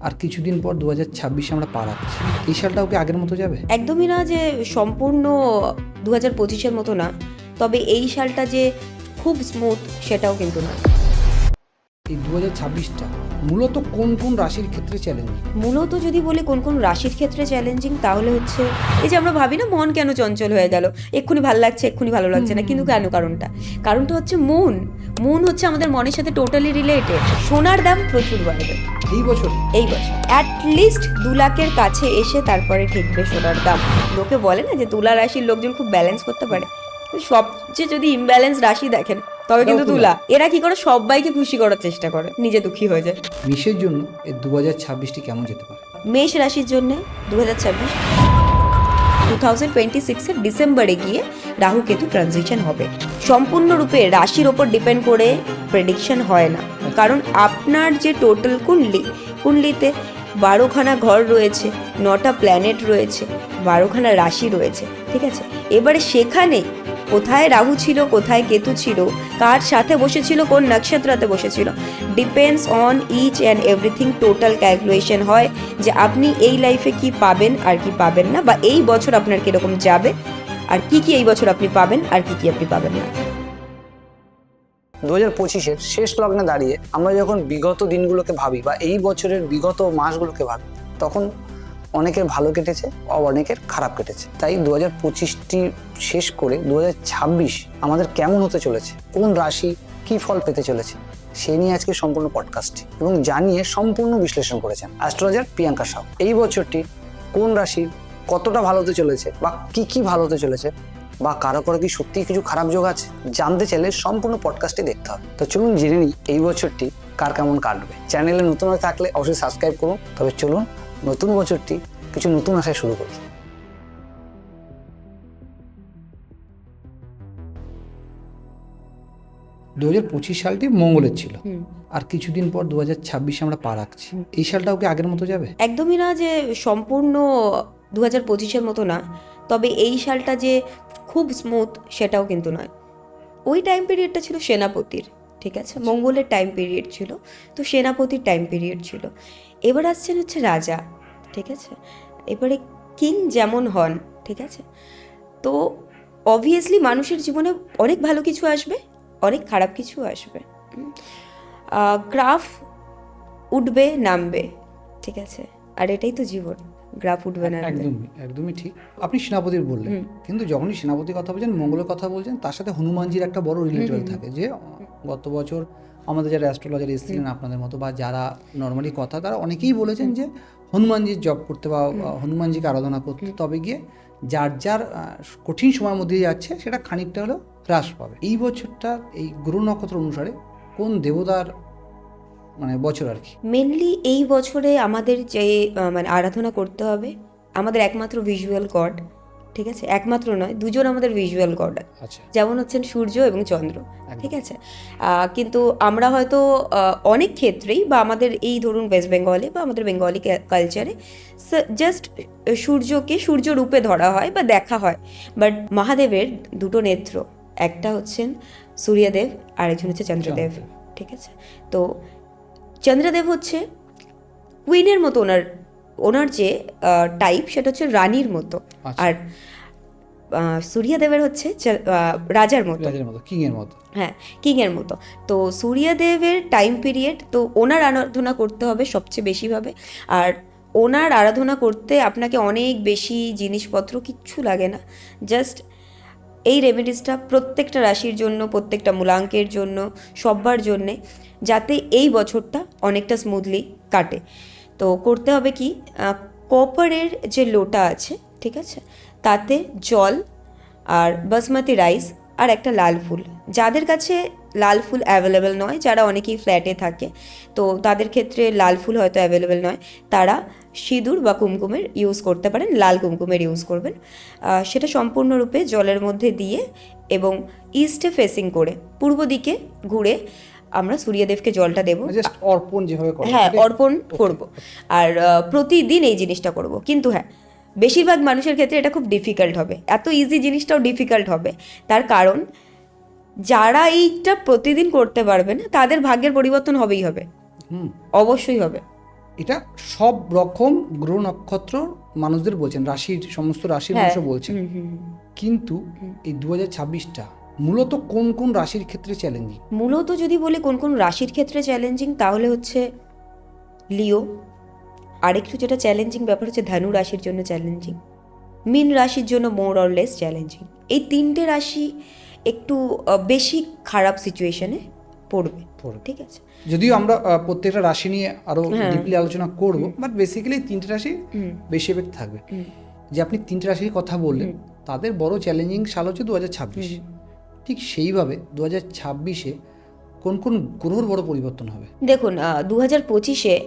আর কিছুদিন পর 2026 আমরা পা রাখছি। এই সালটাও কি আগের মতো যাবে? একদমই না যে সম্পূর্ণ 2025-এর মতো না, তবে এই সালটা যে খুব স্মুথ সেটাও কিন্তু না। এই 2026টা মূলত কোন কোন রাশির ক্ষেত্রে চ্যালেঞ্জিং? মূলত যদি বলি কোন কোন রাশির ক্ষেত্রে চ্যালেঞ্জিং, তাহলে হচ্ছে এই যে আমরা ভাবি না মন কেন চঞ্চল হয়ে গেল, এক্ষুনি ভালো লাগছে এক্ষুনি ভালো লাগছে না, কিন্তু কেন? কারণটা হচ্ছে মুন হচ্ছে আমাদের মনের সাথে টোটালি রিলেটেড। সোনার দাম প্রচুর বাড়বে এই বছর অ্যাটলিস্ট 2 লাখের কাছে এসে তারপরে ঠিকবে সোনার দাম। লোকে বলে না যে তুলা রাশির লোকজন খুব ব্যালেন্স করতে পারে, সবচেয়ে যদি ইমব্যালেন্স রাশি দেখেন তবে কিন্তু তুলা। এরা কি করে? সবাইকে খুশি করার চেষ্টা করে, নিজে দুঃখী হয়ে যায়। মেষের জন্য এই 2026টি কেমন যেতে পারে? মেষ রাশির জন্য 2026 ডিসেম্বরে গিয়ে রাহু কেতু ট্রানজিশন হবে। সম্পূর্ণরূপে রাশির ওপর ডিপেন্ড করে প্রেডিকশন হয় না, কারণ আপনার যে টোটাল কুণ্ডলিতে 12খানা ঘর রয়েছে, 9টা প্ল্যানেট রয়েছে, 12খানা রাশি রয়েছে, ঠিক আছে? এবারে সেখানে কোথায় রাহু ছিল, কোথায় কেতু ছিল, কার সাথে বসেছিল, কোন নক্ষত্রতে বসেছিল, depends on each and everything. Total calculation হয় যে আপনি এই লাইফে কি পাবেন আর কি পাবেন না, বা এই বছর আপনার কীরকম যাবে, আর কি এই বছর আপনি পাবেন আর কি আপনি পাবেন না। 2025-এর শেষ লগ্নে দাঁড়িয়ে আমরা যখন বিগত দিনগুলোকে ভাবি বা এই বছরের বিগত মাসগুলোকে ভাবি, তখন অনেকের ভালো কেটেছে, অনেকের খারাপ কেটেছে। তাই 2025টি শেষ করে 2026 আমাদের কেমন হতে চলেছে, কোন রাশি কি ফল পেতে চলেছে, সে নিয়ে আজকে সম্পূর্ণ পডকাস্টটি এবং জানিয়ে সম্পূর্ণ বিশ্লেষণ করেছেন অ্যাস্ট্রোলজার প্রিয়াঙ্কা সাউ। এই বছরটি কোন রাশির কতটা ভালো হতে চলেছে বা কি ভালো হতে চলেছে, বা কারো কি সত্যিই কিছু খারাপ যোগ আছে, জানতে চাইলে সম্পূর্ণ পডকাস্টটি দেখতে হবে। তো চলুন জেনে নিই এই বছরটি কার কেমন কাটবে। চ্যানেলে নতুন হয়ে থাকলে অবশ্যই সাবস্ক্রাইব করুন। তবে চলুন নতুন বছরটি কিছু নতুন আশায় শুরু করি। 2025 সালটি মঙ্গলের ছিল, আর কিছুদিন পর 2026 আমরা পা রাখছি। এই সালটাও কি আগের মতো যাবে? একদমই না যে সম্পূর্ণ 2025-এর মতো না, তবে এই সালটা যে খুব স্মুথ সেটাও কিন্তু নয়। ওই টাইম পিরিয়ডটা ছিল সেনাপতির, ঠিক আছে? মঙ্গলের টাইম পিরিয়ড ছিল, তো সেনাপতির টাইম পিরিয়ড ছিল। এবার আসছেন হচ্ছে রাজা, ঠিক আছে? এবারে কিং যেমন হন, ঠিক আছে? তো অবভিয়াসলি মানুষের জীবনে অনেক ভালো কিছু আসবে, অনেক খারাপ কিছু আসবে। গ্রাফ উঠবে নামবে, ঠিক আছে? আর এটাই তো জীবন, গ্রাফ উঠবে না। একদমই ঠিক। আপনি সেনাপতির বললেন, কিন্তু যখনই সেনাপতির কথা বলছেন, মঙ্গলের কথা বলছেন, তার সাথে হনুমানজির একটা বড় রিলেটেবল থাকে। যে গত বছর আমাদের যারা অ্যাস্ট্রোলজার এসেছিলেন আপনাদের মতো, বা যারা নর্মালি কথা, তারা অনেকেই বলেছেন যে হনুমানজির জপ করতে বা হনুমানজিকে আরাধনা করতে, তবে গিয়ে যার কঠিন সময়ের মধ্যে যাচ্ছে সেটা খানিকটা হলেও হ্রাস পাবে। এই বছরটা এই গ্রহ নক্ষত্র অনুসারে কোন দেবতার বছর আর কি? মেনলি এই বছরে আমাদের যে আরাধনা করতে হবে, আমাদের একমাত্র ভিজুয়াল গড, ঠিক আছে? একমাত্র নয়, দুজন আমাদের ভিজুয়াল গড, যেমন হচ্ছেন সূর্য এবং চন্দ্র, ঠিক আছে? কিন্তু আমরা হয়তো অনেক ক্ষেত্রেই, বা আমাদের এই ধরুন ওয়েস্ট বেঙ্গলে বা আমাদের বেঙ্গলি কালচারে জাস্ট সূর্যকে সূর্য রূপে ধরা হয় বা দেখা হয়। বাট মহাদেবের দুটো নেত্র, একটা হচ্ছেন সূর্যদেব আর একজন হচ্ছে চন্দ্রদেব, ঠিক আছে? তো চন্দ্রদেব হচ্ছে কুইনের মতো, ওনার যে টাইপ সেটা হচ্ছে রানীর মতো, আর সূর্যদেবের হচ্ছে রাজার মতো, হ্যাঁ, কিংয়ের মতো। তো সূর্যদেবের টাইম পিরিয়ড, তো ওনার আরাধনা করতে হবে সবচেয়ে বেশিভাবে। আর ওনার আরাধনা করতে আপনাকে অনেক বেশি জিনিসপত্র কিচ্ছু লাগে না, জাস্ট এই রেমেডিসটা প্রত্যেকটা রাশির জন্য, প্রত্যেকটা মূলাঙ্কের জন্য, সবার জন্যে, যাতে এই বছরটা অনেকটা স্মুথলি কাটে। তো করতে হবে কি, কপারের যে লোটা আছে, ঠিক আছে, তাতে জল আর বাসমতি রাইস আর একটা লাল ফুল। যাদের কাছে লাল ফুল অ্যাভেলেবেল নয়, যারা অনেকেই ফ্ল্যাটে থাকে, তো তাদের ক্ষেত্রে লাল ফুল হয়তো অ্যাভেলেবেল নয়, তারা সিঁদুর বা কুমকুমের ইউজ করতে পারেন, লাল কুমকুমের ইউজ করবেন। সেটা সম্পূর্ণরূপে জলের মধ্যে দিয়ে এবং ইস্টে ফেসিং করে, পূর্ব দিকে ঘুরে আমরা সূর্যদেবকে জলটা দেবো। অর্পণ যেভাবে করে, হ্যাঁ, অর্পণ করব। আর প্রতিদিন এই জিনিসটা করব। কিন্তু হ্যাঁ, বেশিরভাগ মানুষের ক্ষেত্রে এটা খুব ডিফিকাল্ট হবে, এত ইজি জিনিসটাও ডিফিকাল্ট হবে। তার কারণ যারা এইটা প্রতিদিন করতে পারবে না, তাদের ভাগ্যের পরিবর্তন হবেই হবে, অবশ্যই হবে। এটা সব রকম গ্রহ নক্ষত্র মানুষদের বলছেন, রাশির সমস্ত রাশির হ্যাঁ। মানুষও বলছেন, কিন্তু এই 2026টা মূলত কোন কোন রাশির ক্ষেত্রে চ্যালেঞ্জিং? মূলত যদি বলি কোন কোন রাশির ক্ষেত্রে চ্যালেঞ্জিং, তাহলে হচ্ছে লিও। আরেকটু যেটা চ্যালেঞ্জিং ব্যাপার হচ্ছে ধনু রাশির জন্য চ্যালেঞ্জিং, মীন রাশির জন্য মোর অর লেস চ্যালেঞ্জিং। এই তিনটে রাশি একটু বেশি খারাপ সিচুয়েশনে পড়বে, ঠিক আছে? যদিও আমরা প্রত্যেকটা রাশি নিয়ে আরো ডিপলি আলোচনা করব, বাট বেসিক্যালি তিনটে রাশি বেশি এফেক্ট থাকবে। যে আপনি তিনটে রাশির কথা বললেন, তাদের বড় চ্যালেঞ্জিং সাল হচ্ছে 2026। ঠিক সেইভাবে 2026-এ কোন কোন গ্রহর বড় পরিবর্তন হবে? দেখুন, 2025-এ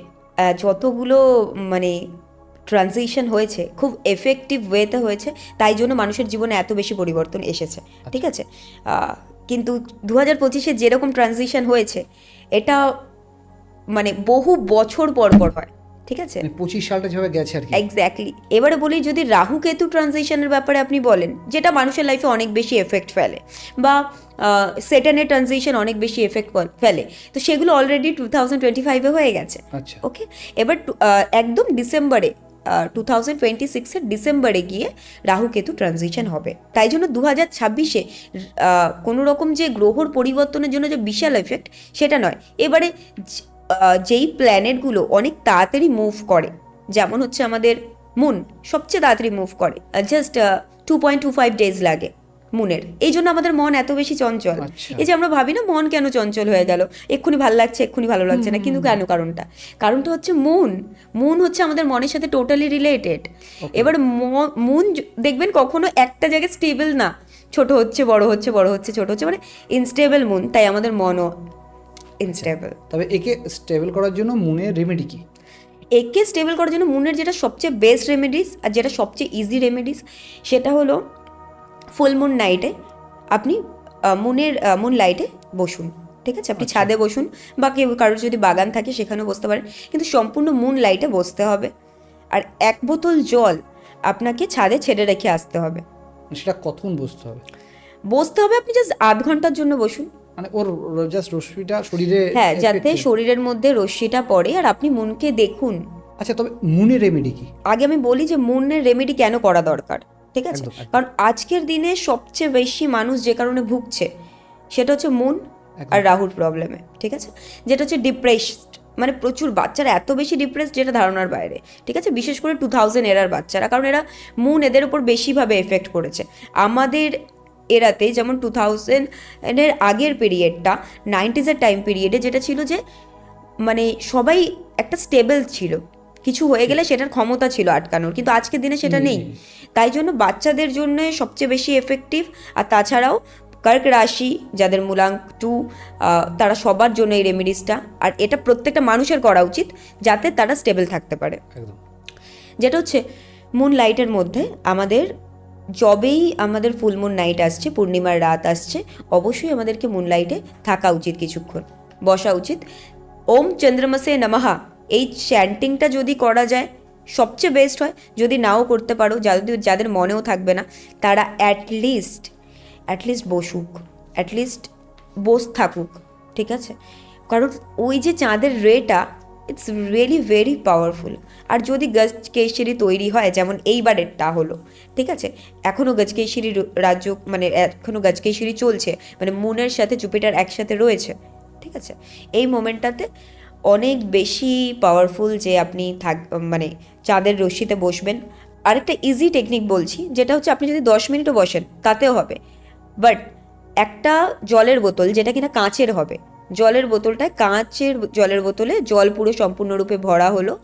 যতগুলো মানে ট্রানজিশন হয়েছে খুব এফেক্টিভ ওয়েতে হয়েছে, তাই জন্য মানুষের জীবনে এত বেশি পরিবর্তন এসেছে, ঠিক আছে? কিন্তু 2025-এ যেরকম ট্রানজিশন হয়েছে, এটা মানে বহু বছর পর পর হয়, ঠিক আছে? 25 সালটা যেভাবে গেছে আর কি। এক্স্যাক্টলি। এবারে বলি, যদি রাহু কেতু ট্রানজিশনের ব্যাপারে আপনি বলেন, যেটা মানুষের লাইফে অনেক বেশি এফেক্ট ফেলে, বা সেটানের ট্রানজিশন অনেক বেশি এফেক্ট ফেলে, তো সেগুলো অলরেডি 2025-এ হয়ে গেছে। আচ্ছা, ওকে, এবার একদম ডিসেম্বরে 2026-এর ডিসেম্বরে গিয়ে রাহু কেতু ট্রানজিশন হবে। তাই জন্য 2026-এ কোনো রকম যে গ্রহর পরিবর্তনের জন্য যে বিশাল এফেক্ট, সেটা নয়। এবারে যেই প্ল্যানেটগুলো অনেক তাড়াতাড়ি মুভ করে, যেমন হচ্ছে আমাদের মুন সবচেয়ে তাড়াতাড়ি মুভ করে, জাস্ট 2.25 ডেজ লাগে মুনের। এই জন্য আমাদের মন এত বেশি চঞ্চল। এই যে আমরা ভাবি না, মন কেন চঞ্চল হয়ে গেল, এক্ষুনি ভালো লাগছে, এক্ষুনি ভালো লাগছে না, কিন্তু কেন? কারণটা হচ্ছে মুন হচ্ছে আমাদের মনের সাথে টোটালি রিলেটেড। এবার মুন দেখবেন কখনো একটা জায়গায় স্টেবল না, ছোট হচ্ছে বড় হচ্ছে, বড় হচ্ছে ছোট হচ্ছে, মানে ইনস্টেবল মুন, তাই আমাদের মনও ইনস্টেবল। তবে একে স্টেবল করার জন্য মুনের রেমেডি কি? একে স্টেবল করার জন্য মুনের যেটা সবচেয়ে বেস্ট রেমেডিস আর যেটা সবচেয়ে ইজি রেমেডিস, সেটা হলো ফুল মুন নাইটে আপনি মুন লাইটে বসুন, ঠিক আছে? আপনি ছাদে বসুন, বা কেউ কারোর যদি বাগান থাকে সেখানেও বসতে পারেন, কিন্তু সম্পূর্ণ মুন লাইটে বসতে হবে। আর 1 বোতল জল আপনাকে ছাদে ছেড়ে রেখে আসতে হবে। সেটা কতক্ষণ বসতে হবে? আপনি জাস্ট আধ ঘন্টার জন্য বসুন, মানে ওর জাস্ট রশ্মিটা শরীরে, হ্যাঁ, যাতে শরীরের মধ্যে রশ্মিটা পড়ে, আর আপনি মুনকে দেখুন। আচ্ছা, তবে মুনের রেমেডি কি? আগে আমি বলি যে মুনের রেমেডি কেন করা দরকার, ঠিক আছে? কারণ আজকের দিনে সবচেয়ে বেশি মানুষ যে কারণে ভুগছে, সেটা হচ্ছে মুন আর রাহুর প্রবলেমে, ঠিক আছে? যেটা হচ্ছে ডিপ্রেসড, মানে প্রচুর বাচ্চারা এত বেশি ডিপ্রেসড, যেটা ধারণার বাইরে, ঠিক আছে? বিশেষ করে 2000 এরার বাচ্চারা, কারণ এরা মুন এদের উপর বেশিভাবে এফেক্ট করেছে। আমাদের এরাতে যেমন 2000-এর আগের পিরিয়ডটা, 90s-এর টাইম পিরিয়ডে যেটা ছিল যে মানে সবাই একটা স্টেবল ছিল, কিছু হয়ে গেলে সেটার ক্ষমতা ছিল আটকানোর, কিন্তু আজকের দিনে সেটা নেই। তাই জন্য বাচ্চাদের জন্য সবচেয়ে বেশি এফেক্টিভ। আর তাছাড়াও কর্ক রাশি, যাদের মূলাঙ্ক 2, তারা সবার জন্য এই রেমেডিসটা, আর এটা প্রত্যেকটা মানুষের করা উচিত, যাতে তারা স্টেবল থাকতে পারে। যেটা হচ্ছে মুন লাইটের মধ্যে যবেই আমাদের ফুল মুন নাইট আসছে, পূর্ণিমার রাত আসছে, অবশ্যই আমাদেরকে মুন লাইটে থাকা উচিত, কিছুক্ষণ বসা উচিত। ওম চন্দ্রমসে নমঃ, এই চ্যান্টিংটা যদি করা যায় সবচেয়ে বেস্ট হয়। যদি নাও করতে পারো, যাদের মনেও থাকবে না, তারা অ্যাটলিস্ট বসুক, থাকুক, ঠিক আছে? কারণ ওই যে চাঁদের রেটা, ইটস রিয়েলি ভেরি পাওয়ারফুল। আর যদি গজকেশরী তৈরি হয়, যেমন এইবারেরটা হলো, ঠিক আছে? এখনও গজকেশরী রাজ্য, মানে এখনও গজকেশরী চলছে, মানে মুনের সাথে জুপিটার একসাথে রয়েছে, ঠিক আছে? এই মোমেন্টটাতে অনেক বেশি পাওয়ারফুল যে আপনি মানে চাঁদের রশ্মিতে বসবেন। আরেকটা ইজি টেকনিক বলছি, যেটা হচ্ছে আপনি যদি 10 মিনিটও বসেন তাতেও হবে, বাট একটা জলের বোতল, যেটা কিনা কাঁচের হবে, জলের বোতলে জল পুরো সম্পূর্ণরূপে ভরা হলো,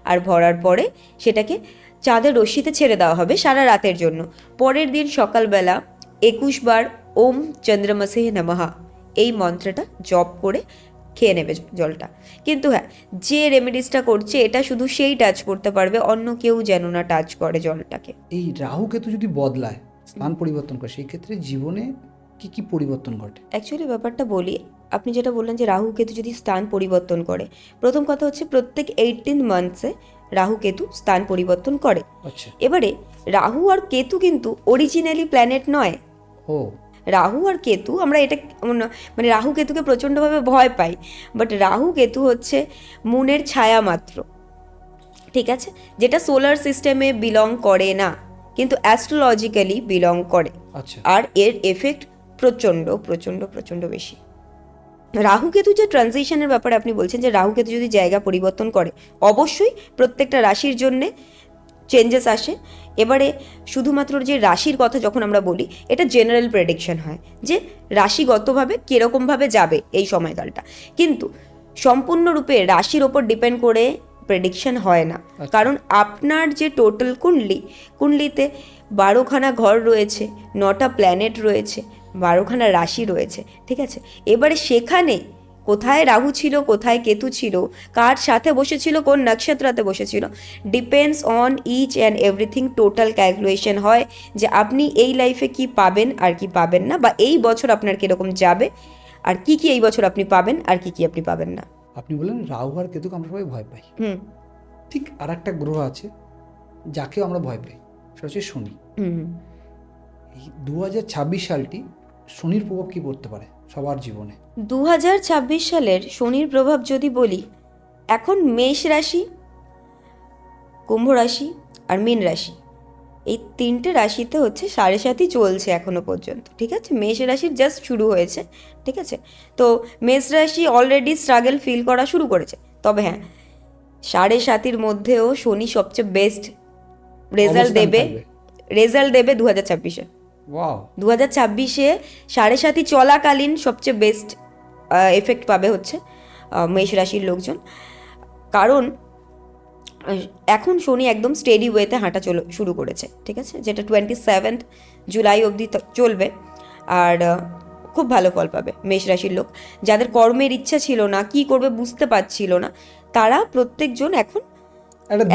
আর ভরার পরে সেটাকে চাঁদের রশ্মিতে ছেড়ে দেওয়া হবে সারা রাতের জন্য। পরের দিন সকালবেলা 21 বার ওম চন্দ্রমসে নমঃ এই মন্ত্রটা জপ করে খেয়ে নেবে জলটা। কিন্তু হ্যাঁ, যে রেমেডিসটা করছে এটা শুধু সেই টাচ করতে পারবে, অন্য কেউ যেন না টাচ করে জলটাকে। এই রাহু কেতু যদি বদলায়, স্থান পরিবর্তন করে, সেই ক্ষেত্রে জীবনে কি পরিবর্তন ঘটে? অ্যাকচুয়ালি ব্যাপারটা বলি, আপনি যেটা বললেন যে রাহু কেতু যদি স্থান পরিবর্তন করে, প্রথম কথা হচ্ছে প্রত্যেক 18 মান্থসে রাহু কেতু স্থান পরিবর্তন করে। আচ্ছা, এবারে রাহু আর কেতু কিন্তু অরিজিনালি প্ল্যানেট নয়। রাহু আর কেতু, আমরা এটা মানে রাহু কেতুকে প্রচণ্ডভাবে ভয় পাই, বাট রাহু কেতু হচ্ছে মুনের ছায়া মাত্র, ঠিক আছে, যেটা সোলার সিস্টেমে বিলং করে না কিন্তু অ্যাস্ট্রোলজিক্যালি বিলং করে। আচ্ছা, আর এর এফেক্ট প্রচণ্ড প্রচণ্ড প্রচণ্ড বেশি। রাহু কেতু যে ট্রানজিশনের ব্যাপারে আপনি বলছেন, যে রাহু কেতু যদি জায়গা পরিবর্তন করে, অবশ্যই প্রত্যেকটা রাশির জন্যে চেঞ্জেস আসে। এবারে শুধুমাত্র যে রাশির কথা যখন আমরা বলি, এটা জেনারেল প্রেডিকশন হয় যে রাশিগতভাবে কীরকমভাবে যাবে এই সময়কালটা, কিন্তু সম্পূর্ণরূপে রাশির ওপর ডিপেন্ড করে প্রেডিকশন হয় না। কারণ আপনার যে টোটাল কুণ্ডলিতে 12খানা ঘর রয়েছে, 9টা প্ল্যানেট রয়েছে, 12খানা রাশি রয়েছে, ঠিক আছে। এবারে সেখানে কোথায় রাহু ছিল, কোথায় কেতু ছিল, কার সাথে বসেছিল, কোন নক্ষত্রাতে বসেছিল, depends on each and everything. Total calculation হয় যে আপনি এই লাইফে কি পাবেন আর কি পাবেন না, বা এই বছর আপনার কীরকম যাবে, আর কি কি এই বছর আপনি পাবেন আর কি কি আপনি পাবেন না। আপনি বললেন রাহু আর কেতুকে আমরা সবাই ভয় পাই, ঠিক আর একটা গ্রহ আছে যাকেও আমরা ভয় পাই, সেটা হচ্ছে শনি। এই 2026 সালটি শনির প্রভাব কি পড়তে পারে সবার জীবনে? 2026 সালের শনির প্রভাব যদি বলি, এখন মেষ রাশি, কুম্ভ রাশি আর মীন রাশি, এই 3টে রাশিতে হচ্ছে 7.5 চলছে এখনো পর্যন্ত, ঠিক আছে। মেষ রাশির জাস্ট শুরু হয়েছে, ঠিক আছে। তো মেষ রাশি অলরেডি স্ট্রাগল ফিল করা শুরু করেছে। তবে হ্যাঁ, 7.5 মধ্যেও শনি সবচেয়ে বেস্ট রেজাল্ট দেবে 2026-এ। 2026-এ 7.5 চলাকালীন সবচেয়ে বেস্ট এফেক্ট পাবে হচ্ছে মেষ রাশির লোকজন। কারণ এখন শনি একদম স্টেডি ওয়েতে হাঁটা শুরু করেছে, ঠিক আছে, যেটা 27 জুলাই অবধি চলবে। আর খুব ভালো ফল পাবে মেষ রাশির লোক। যাদের কর্মের ইচ্ছা ছিল না, কি করবে বুঝতে পারছিল না, তারা প্রত্যেকজন এখন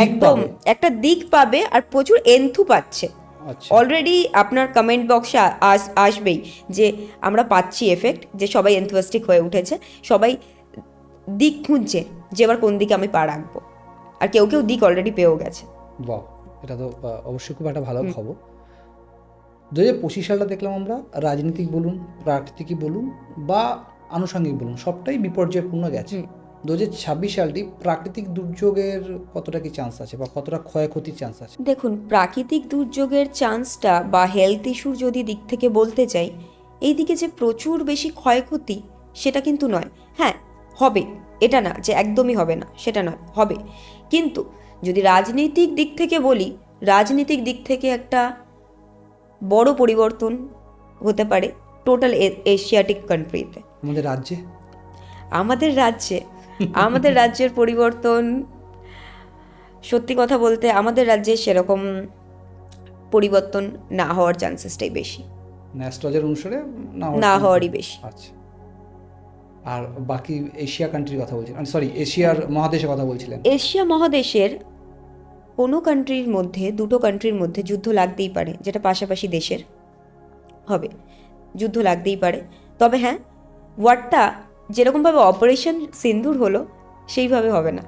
একদম একটা দিক পাবে, আর প্রচুর এন্থু পাচ্ছে। অলরেডি আপনার কমেন্ট বক্সে আসবেই যে আমরা পাচ্ছি এফেক্ট, যে সবাই এনথুয়াস্টিক হয়ে উঠেছে, সবাই দিক খুঁজছে যে এবার কোন দিকে আমি পা রাখবো, আর কেউ কেউ দিক অলরেডি পেয়েও গেছে। বাহ, এটা তো অবশ্যই খুব একটা ভালো খবর। 2025 সালটা দেখলাম আমরা, রাজনীতিক বলুন, প্রাকৃতিকই বলুন বা আনুষঙ্গিক বলুন, সবটাই বিপর্যয়পূর্ণ গেছে। 2026 সালটি প্রাকৃতিক দুর্যোগের কতটা কি চান্স আছে বা কতটা ক্ষয়ক্ষতির চান্স আছে? দেখুন, প্রাকৃতিক দুর্যোগের চান্সটা বা হেলথ ইস্যুর যদি দিক থেকে বলতে চাই, এই দিকে যে প্রচুর বেশি ক্ষয়ক্ষতি সেটা কিন্তু নয়। হ্যাঁ, হবে, এটা না যে একদমই হবে না, সেটা নয়, হবে। কিন্তু যদি রাজনৈতিক দিক থেকে বলি, রাজনৈতিক দিক থেকে একটা বড় পরিবর্তন হতে পারে টোটাল এশিয়াটিক কান্ট্রিতে। আমাদের রাজ্যের পরিবর্তন, সত্যি কথা বলতে আমাদের রাজ্যে সেরকম পরিবর্তন না হওয়ার চান্সেসটাই বেশি, অ্যাস্ট্রোলজার অনুসারে না হওয়ারই বেশি। আচ্ছা, আর বাকি এশিয়া কান্ট্রির কথা বলছিলেন, সরি এশিয়ার মহাদেশের কথা বলছিলেন। এশিয়া মহাদেশের কোনো কান্ট্রির মধ্যে, দুটো কান্ট্রির মধ্যে যুদ্ধ লাগতেই পারে, যেটা পাশাপাশি দেশের হবে, যুদ্ধ লাগতেই পারে। তবে হ্যাঁ, ওয়ারটা যেরকমভাবে অপারেশন সিন্দুর হলো সেইভাবে হবে না,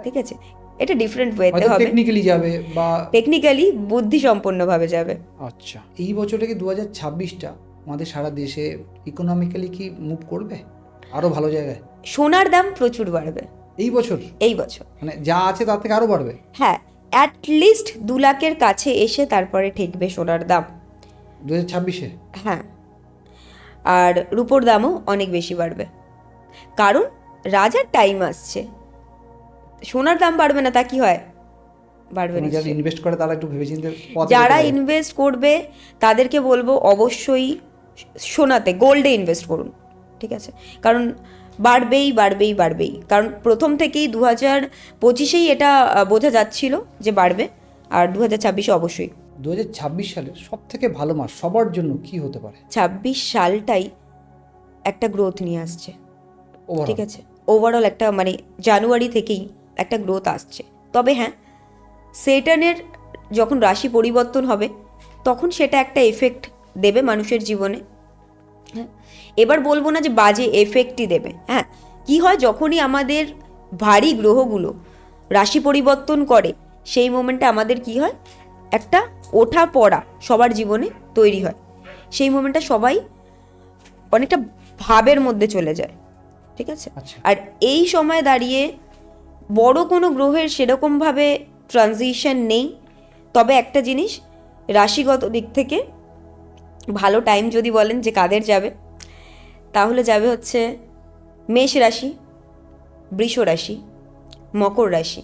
ঠিক আছে, এটা ডিফারেন্ট ওয়েতে হবে, টেকনিক্যালি যাবে বা টেকনিক্যালি বুদ্ধিসম্পন্নভাবে যাবে। আচ্ছা, এই বছরে কি 2026টা আমাদের সারা দেশে ইকোনমিক্যালি কি মুভ করবে আরো ভালো জায়গায়? সোনার দাম প্রচুর বাড়বে এই বছর, মানে যা আছে তার থেকে আরো বাড়বে। হ্যাঁ, অ্যাটলিস্ট 2 লাখের কাছে এসে তারপরে ঠেকবে সোনার দাম 2026-এ। হ্যাঁ, আর রূপোর দামও অনেক বেশি বাড়বে, কারণ রাজার টাইম আসছে। সোনার দাম বাড়বে না তা কি হয়? বাড়বে না। যারা ইনভেস্ট করে তারা একটু ভেবেচিন্তে, যারা ইনভেস্ট করবে তাদেরকে বলবো অবশ্যই সোনাতে, গোল্ডে ইনভেস্ট করুন, ঠিক আছে, কারণ বাড়বেই। কারণ প্রথম থেকেই 2025-এই এটা বোঝা যাচ্ছিল যে বাড়বে, আর 2026-এ অবশ্যই। 2026 সালের সব থেকে ভালো মাস সবার জন্য কি হতে পারে? 26 সালটাই একটা গ্রোথ নিয়ে আসছে, ঠিক আছে, ওভারঅল একটা, মানে জানুয়ারি থেকেই একটা গ্রোথ আসছে। তবে হ্যাঁ, স্যাটার্নের যখন রাশি পরিবর্তন হবে তখন সেটা একটা এফেক্ট দেবে মানুষের জীবনে। হ্যাঁ, এবার বলবো না যে বাজে এফেক্টই দেবে। হ্যাঁ, কি হয় যখনই আমাদের ভারী গ্রহগুলো রাশি পরিবর্তন করে, সেই মোমেন্টে আমাদের কি হয়, একটা ওঠা পড়া সবার জীবনে তৈরি হয়। সেই মোমেন্টটা সবাই অনেকটা ভাবের মধ্যে চলে যায়, ঠিক আছে। আর এই সময় দাঁড়িয়ে বড় কোনো গ্রহের সেরকমভাবে ট্রানজিশন নেই, তবে একটা জিনিস রাশিগত দিক থেকে ভালো টাইম যদি বলেন যে কাদের যাবে, তাহলে যাবে হচ্ছে মেষ রাশি, বৃষ রাশি, মকর রাশি।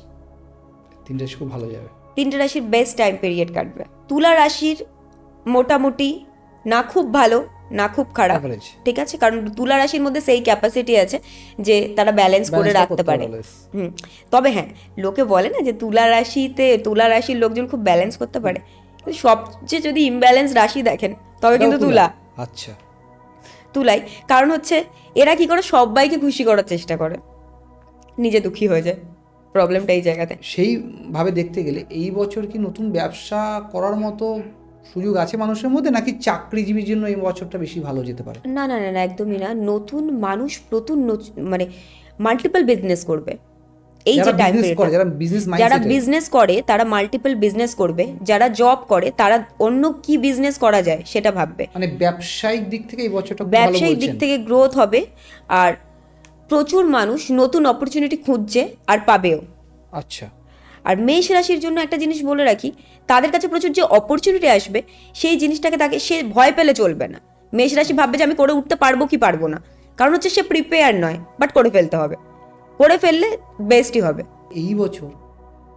3 রাশি খুব ভালো যাবে। 3টে রাশির বেস্ট টাইম পিরিয়ড কাটবে। তুলা রাশির মোটামুটি না খুব ভালো না খুব খারাপ, Average। ঠিক আছে, কারণ তুলা রাশির মধ্যে সেই ক্যাপাসিটি আছে যে তারা ব্যালেন্স করে Balance টা রাখতে করতে পারে। পারে। তবে হ্যাঁ, লোকে বলে না যে তুলা রাশির লোকজন খুব ব্যালেন্স করতে পারে, কিন্তু সবচেয়ে যদি ইমব্যালেন্স রাশি দেখেন তবে কিন্তু এটাও তুলা। আচ্ছা। তুলাই, কারণ হচ্ছে এরা কি করে সবাইকে খুশি করার চেষ্টা করে, নিজে দুঃখী হয়ে যায়, প্রবলেমটা এই জায়গাতে। সেইভাবে দেখতে গেলে এই বছর কি নতুন ব্যবসা করার মতো সুযোগ আছে মানুষের মধ্যে, নাকি চাকরিজীবীর জন্য এই বছরটা বেশি ভালো যেতে পারে? না না না না, একদমই না। নতুন মানুষ মানে মাল্টিপল বিজনেস করবে এই যে যারা টাইম business করে, যারা business যারা mindset-এ। বিজনেস করে তারা মাল্টিপল বিজনেস করবে, যারা জব করে তারা অন্য কি বিজনেস করা যায় সেটা ভাববে। মানে ব্যবসায়িক দিক থেকে এই বছরটা খুব ভালো ব্যবসায়িক দিক বলছেন। থেকে গ্রোথ হবে, আর প্রচুর মানুষ নতুন অপরচুনিটি খুঁজছে আর পাবেও। আচ্ছা। আর মেষ রাশির জন্য একটা জিনিস বলে রাখি, তাদের কাছে প্রচুর যে অপরচুনিটি আসবে সেই জিনিসটাকে তাকে সে ভয় পেলে চলবে না। মেষ রাশি ভাববে যে আমি করে উঠতে পারবো কি পারবো না, কারণ হচ্ছে সে প্রিপেয়ার নয়, বাট করে ফেলতে হবে, করে ফেললে বেস্টই হবে। এই বছর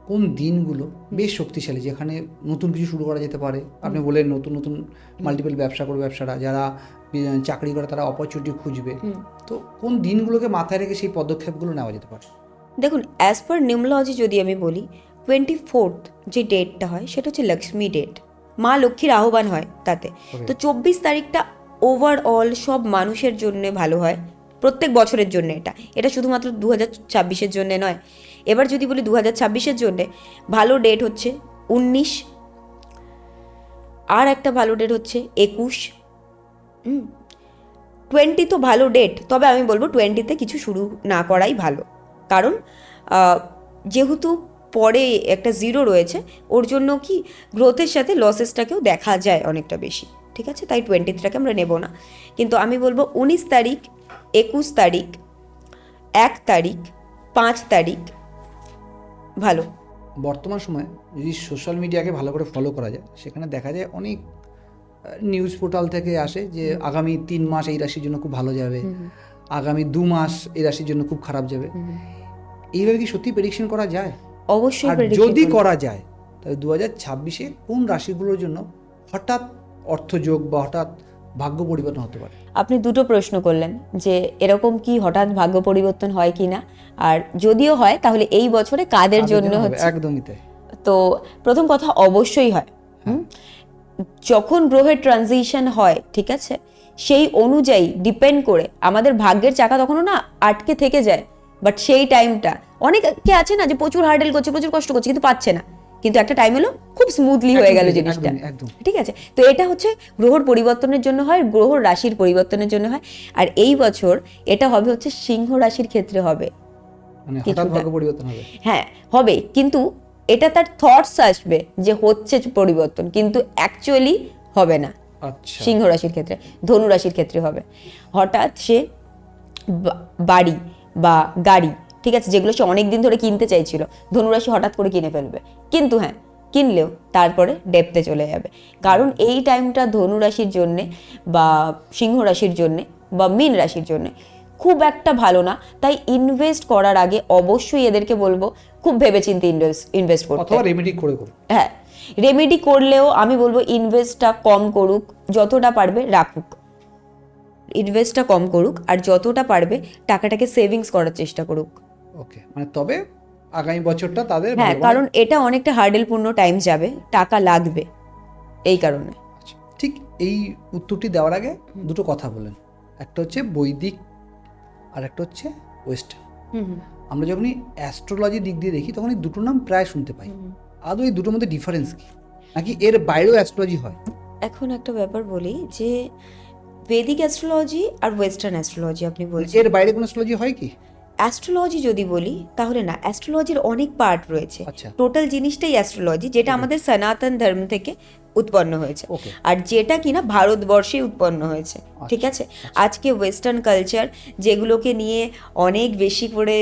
কোন দিনগুলো বেশ শক্তিশালী, যেখানে নতুন কিছু শুরু করা যেতে পারে? আপনি বলেন নতুন নতুন মাল্টিপল ব্যবসা করবে ব্যবসাটা, যারা চাকরি করে তারা অপরচুনিটি খুঁজবে, তো কোন দিনগুলোকে মাথায় রেখে সেই পদক্ষেপগুলো নেওয়া যেতে পারে? দেখুন, অ্যাজ পার নিউমোলজি যদি আমি বলি, 24th যে ডেটটা হয় সেটা হচ্ছে লক্ষ্মী ডেট, মা লক্ষ্মীর আহ্বান হয় তাতে। তো 24 তারিখটা ওভারঅল সব মানুষের জন্য ভালো হয়, প্রত্যেক বছরের জন্য। এটা শুধুমাত্র 2026-এর জন্য নয়। এবার যদি বলি 2026-এর জন্য ভালো ডেট হচ্ছে 19, আর একটা ভালো ডেট হচ্ছে 21। 20 তো ভালো ডেট, তবে আমি বলবো 20-তে কিছু শুরু না করাই ভালো, কারণ যেহেতু পরে একটা জিরো রয়েছে, ওর জন্য কি গ্রোথের সাথে লসেসটাকেও দেখা যায় অনেকটা বেশি, ঠিক আছে, তাই 20টাকে আমরা নেব না। কিন্তু আমি বলবো 19 তারিখ, 21 তারিখ, 1 তারিখ, 5 তারিখ ভালো। বর্তমান সময়ে যদি সোশ্যাল মিডিয়াকে ভালো করে ফলো করা যায়, সেখানে দেখা যায় অনেক নিউজ পোর্টাল থেকে আসে যে আগামী 3 মাস এই রাশির জন্য খুব ভালো যাবে, আগামী 2 মাস এই রাশির জন্য খুব খারাপ যাবে। এইভাবে কি সত্যি প্রেডিকশন করা যায়? অবশ্যই আর prediction যদি করি। করা যায় তাহলে 2026-এ কোন রাশিগুলোর জন্য হঠাৎ অর্থযোগ বা হঠাৎ ভাগ্য পরিবর্তন হতে পারে? আপনি দুটো প্রশ্ন করলেন যে এরকম কি হঠাৎ ভাগ্য পরিবর্তন হয় কি না, আর যদিও হয় তাহলে এই বছরে কাদের জন্য হবে? হচ্ছে। একদমই তাই। তো প্রথম কথা অবশ্যই হয়। যখন গ্রহের ট্রানজিশন হয়, ঠিক আছে, সেই অনুযায়ী ডিপেন্ড করে আমাদের ভাগ্যের চাকা তখনও না আটকে থেকে যায়, বাট সেই টাইমটা অনেকে আছে না যে প্রচুর হার্ডেল করছে, প্রচুর কষ্ট করছে, কিন্তু পাচ্ছে না, কিন্তু একটা টাইম এলো খুব স্মুথলি হয়ে গেল একদমই, জিনিসটা, একদম। ঠিক আছে। তো এটা হচ্ছে গ্রহর পরিবর্তনের জন্য হয়, গ্রহ রাশির পরিবর্তনের জন্য হয়। আর এই বছর এটা হবে হচ্ছে সিংহ রাশির ক্ষেত্রে হবে, মানে হঠাৎ কিছুটা। ভাগ্য পরিবর্তন হবে। হ্যাঁ হবে, কিন্তু এটা তার থটস আসবে যে হচ্ছে পরিবর্তন, কিন্তু অ্যাকচুয়ালি হবে না। আচ্ছা। সিংহ রাশির ক্ষেত্রে, ধনু রাশির ক্ষেত্রে হবে। হঠাৎ সে বাড়ি বা গাড়ি, ঠিক আছে, যেগুলো সে অনেক দিন ধরে কিনতে চাইছিল, ধনুরাশি হঠাৎ করে কিনে ফেলবে, কিন্তু হ্যাঁ কিনলেও তারপরে ডেপতে চলে যাবে, কারণ এই টাইমটা ধনুরাশির জন্যে বা সিংহ রাশির জন্যে বা মীন রাশির জন্যে খুব একটা ভালো না। তাই ইনভেস্ট করার আগে অবশ্যই এদেরকে বলবো খুব ভেবেচিন্তে ইনভেস্ট করতে। অথবা রেমেডি করে করুন। হ্যাঁ, রেমেডি করলেও আমি বলবো ইনভেস্টটা কম করুক, যতটা পারবে রাখুক, ইনভেস্টটা কম করুক, আর যতটা পারবে টাকাটাকে সেভিংস করার চেষ্টা করুক। ওকে, মানে তবে আগামী বছরটা তাদের হ্যাঁ, ভালো। কারণ এটা অনেকটা হার্ডেলপূর্ণ টাইম যাবে, টাকা লাগবে এই কারণে। আচ্ছা, ঠিক এই উত্তরটি দেওয়ার আগে দুটো কথা বলেন। একটা হচ্ছে বৈদিক আর একটা হচ্ছে ওয়েস্টার্ন। আমরা যখনই অ্যাস্ট্রোলজির দিক দিয়ে দেখি তখন এই দুটো নাম প্রায় শুনতে পাই। আদৌ এই দুটোর মধ্যে ডিফারেন্স কি, নাকি এর বাইরেও অ্যাস্ট্রোলজি হয়? এখন একটা ব্যাপার বলি যে বৈদিক অ্যাস্ট্রোলজি আর ওয়েস্টার্ন অ্যাস্ট্রোলজি আপনি বলছেন, এর বাইরে কোনো অ্যাস্ট্রোলজি হয় কি? অ্যাস্ট্রোলজি যদি বলি তাহলে না, অ্যাস্ট্রোলজির অনেক পার্ট রয়েছে। আচ্ছা। টোটাল জিনিসটাই অ্যাস্ট্রোলজি, যেটা আমাদের সনাতন ধর্ম থেকে উৎপন্ন হয়েছে, Okay. আর যেটা কিনা ভারতবর্ষে উৎপন্ন হয়েছে, ঠিক আছে। আজকে ওয়েস্টার্ন কালচার যেগুলোকে নিয়ে অনেক বেশি করে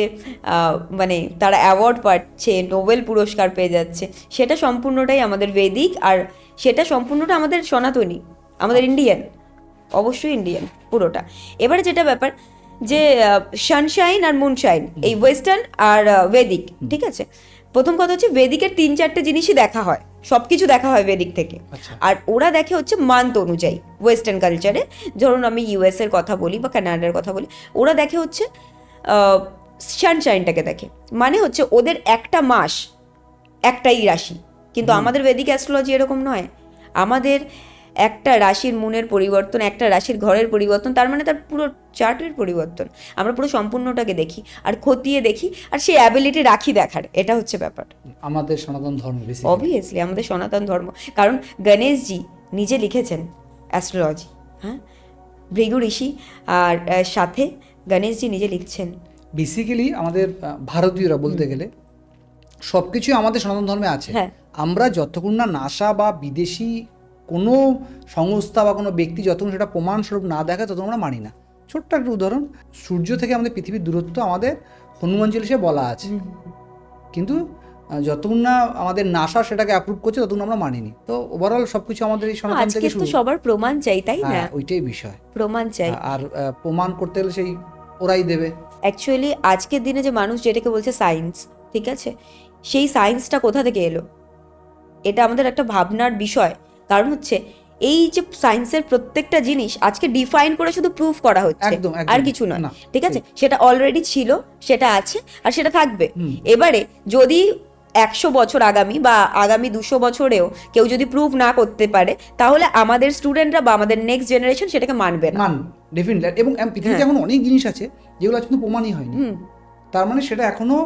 মানে তারা অ্যাওয়ার্ড পাচ্ছে, নোবেল পুরস্কার পেয়ে যাচ্ছে, সেটা সম্পূর্ণটাই আমাদের বৈদিক, আর সেটা সম্পূর্ণটা আমাদের সনাতনী, আমাদের ইন্ডিয়ান, অবশ্যই ইন্ডিয়ান পুরোটা। এবারে যেটা ব্যাপার যে সানশাইন আর মুনশাইন, এই ওয়েস্টার্ন আর বৈদিক, ঠিক আছে। প্রথম কথা হচ্ছে বেদিকের 3-4টে জিনিসই দেখা হয়, সব কিছু দেখা হয় বেদিক থেকে। আর ওরা দেখে হচ্ছে মান্থ অনুযায়ী ওয়েস্টার্ন কালচারে। ধরুন আমি ইউএস এর কথা বলি বা কানাডার কথা বলি, ওরা দেখে হচ্ছে সানশাইনটাকে দেখে, মানে হচ্ছে ওদের একটা মাস একটাই রাশি। কিন্তু আমাদের বেদিক অ্যাস্ট্রোলজি এরকম নয়। আমাদের একটা রাশির মুনের পরিবর্তন, একটা রাশির ঘরের পরিবর্তন, তার মানে তার পুরো চার্টের পরিবর্তন। আমরা পুরো সম্পূর্ণটাকে দেখি আর খতিয়ে দেখি, আর সেই অ্যাবিলিটি রাখি দেখার, এটা হচ্ছে ব্যাপার। আমাদের সনাতন ধর্ম অবভিয়াসলি আমাদের সনাতন ধর্ম, কারণ গণেশজি নিজে লিখেছেন অ্যাস্ট্রোলজি, হ্যাঁ, ভৃগু ঋষি আর সাথে গণেশজি নিজে লিখছেন। বেসিক্যালি আমাদের ভারতীয়রা বলতে গেলে সব কিছুই আমাদের সনাতন ধর্মে আছে। হ্যাঁ। আমরা যতক্ষণ না নাসা বা বিদেশি কোনো সংস্থা বা কোনো ব্যক্তি যতক্ষণ সেটা প্রমাণস্বরূপ না দেখায় ততক্ষণ আমরা মানি না। ছোট্ট একটা উদাহরণ, সূর্য থেকে আমাদের পৃথিবীর দূরত্ব আমাদের হনুমান হিসেবে বলা আছে, কিন্তু যতক্ষণ না আমাদের নাসা সেটাকে অ্যাপ্রুভ করছে ততক্ষণ আমরা মানিনি। তো ওভারঅল সবকিছু আমাদের এই সনাতন আজকে থেকে তো সবার প্রমাণ চাই, তাই না? ওইটাই বিষয়, প্রমাণ চাই। আর প্রমাণ করতে গেলে সেই ওরাই দেবে। অ্যাকচুয়ালি আজকের দিনে যে মানুষ যেটাকে বলছে সায়েন্স, ঠিক আছে, সেই সায়েন্সটা কোথা থেকে এলো? এটা আমাদের একটা ভাবনার বিষয়। কারণ হচ্ছে এই যে সায়েন্সের প্রত্যেকটা জিনিস আজকে ডিফাইন করে শুধু প্রুফ করা হচ্ছে, একদম, একদম। আর কিছু নয়, না, ঠিক আছে। সেটা অলরেডি ছিল, সেটা আছে, আর সেটা থাকবে। এবারে যদি 100 বছর আগামী বা আগামী 200 বছরেও কেউ যদি প্রুভ না করতে পারে, তাহলে আমাদের স্টুডেন্টরা বা আমাদের নেক্সট জেনারেশন সেটাকে মানবে না। ডেফিনেটলি। এবং পৃথিবীতে এখন অনেক জিনিস আছে যেগুলো আজ কিন্তু প্রমাণই হয়নি, তার মানে সেটা এখনো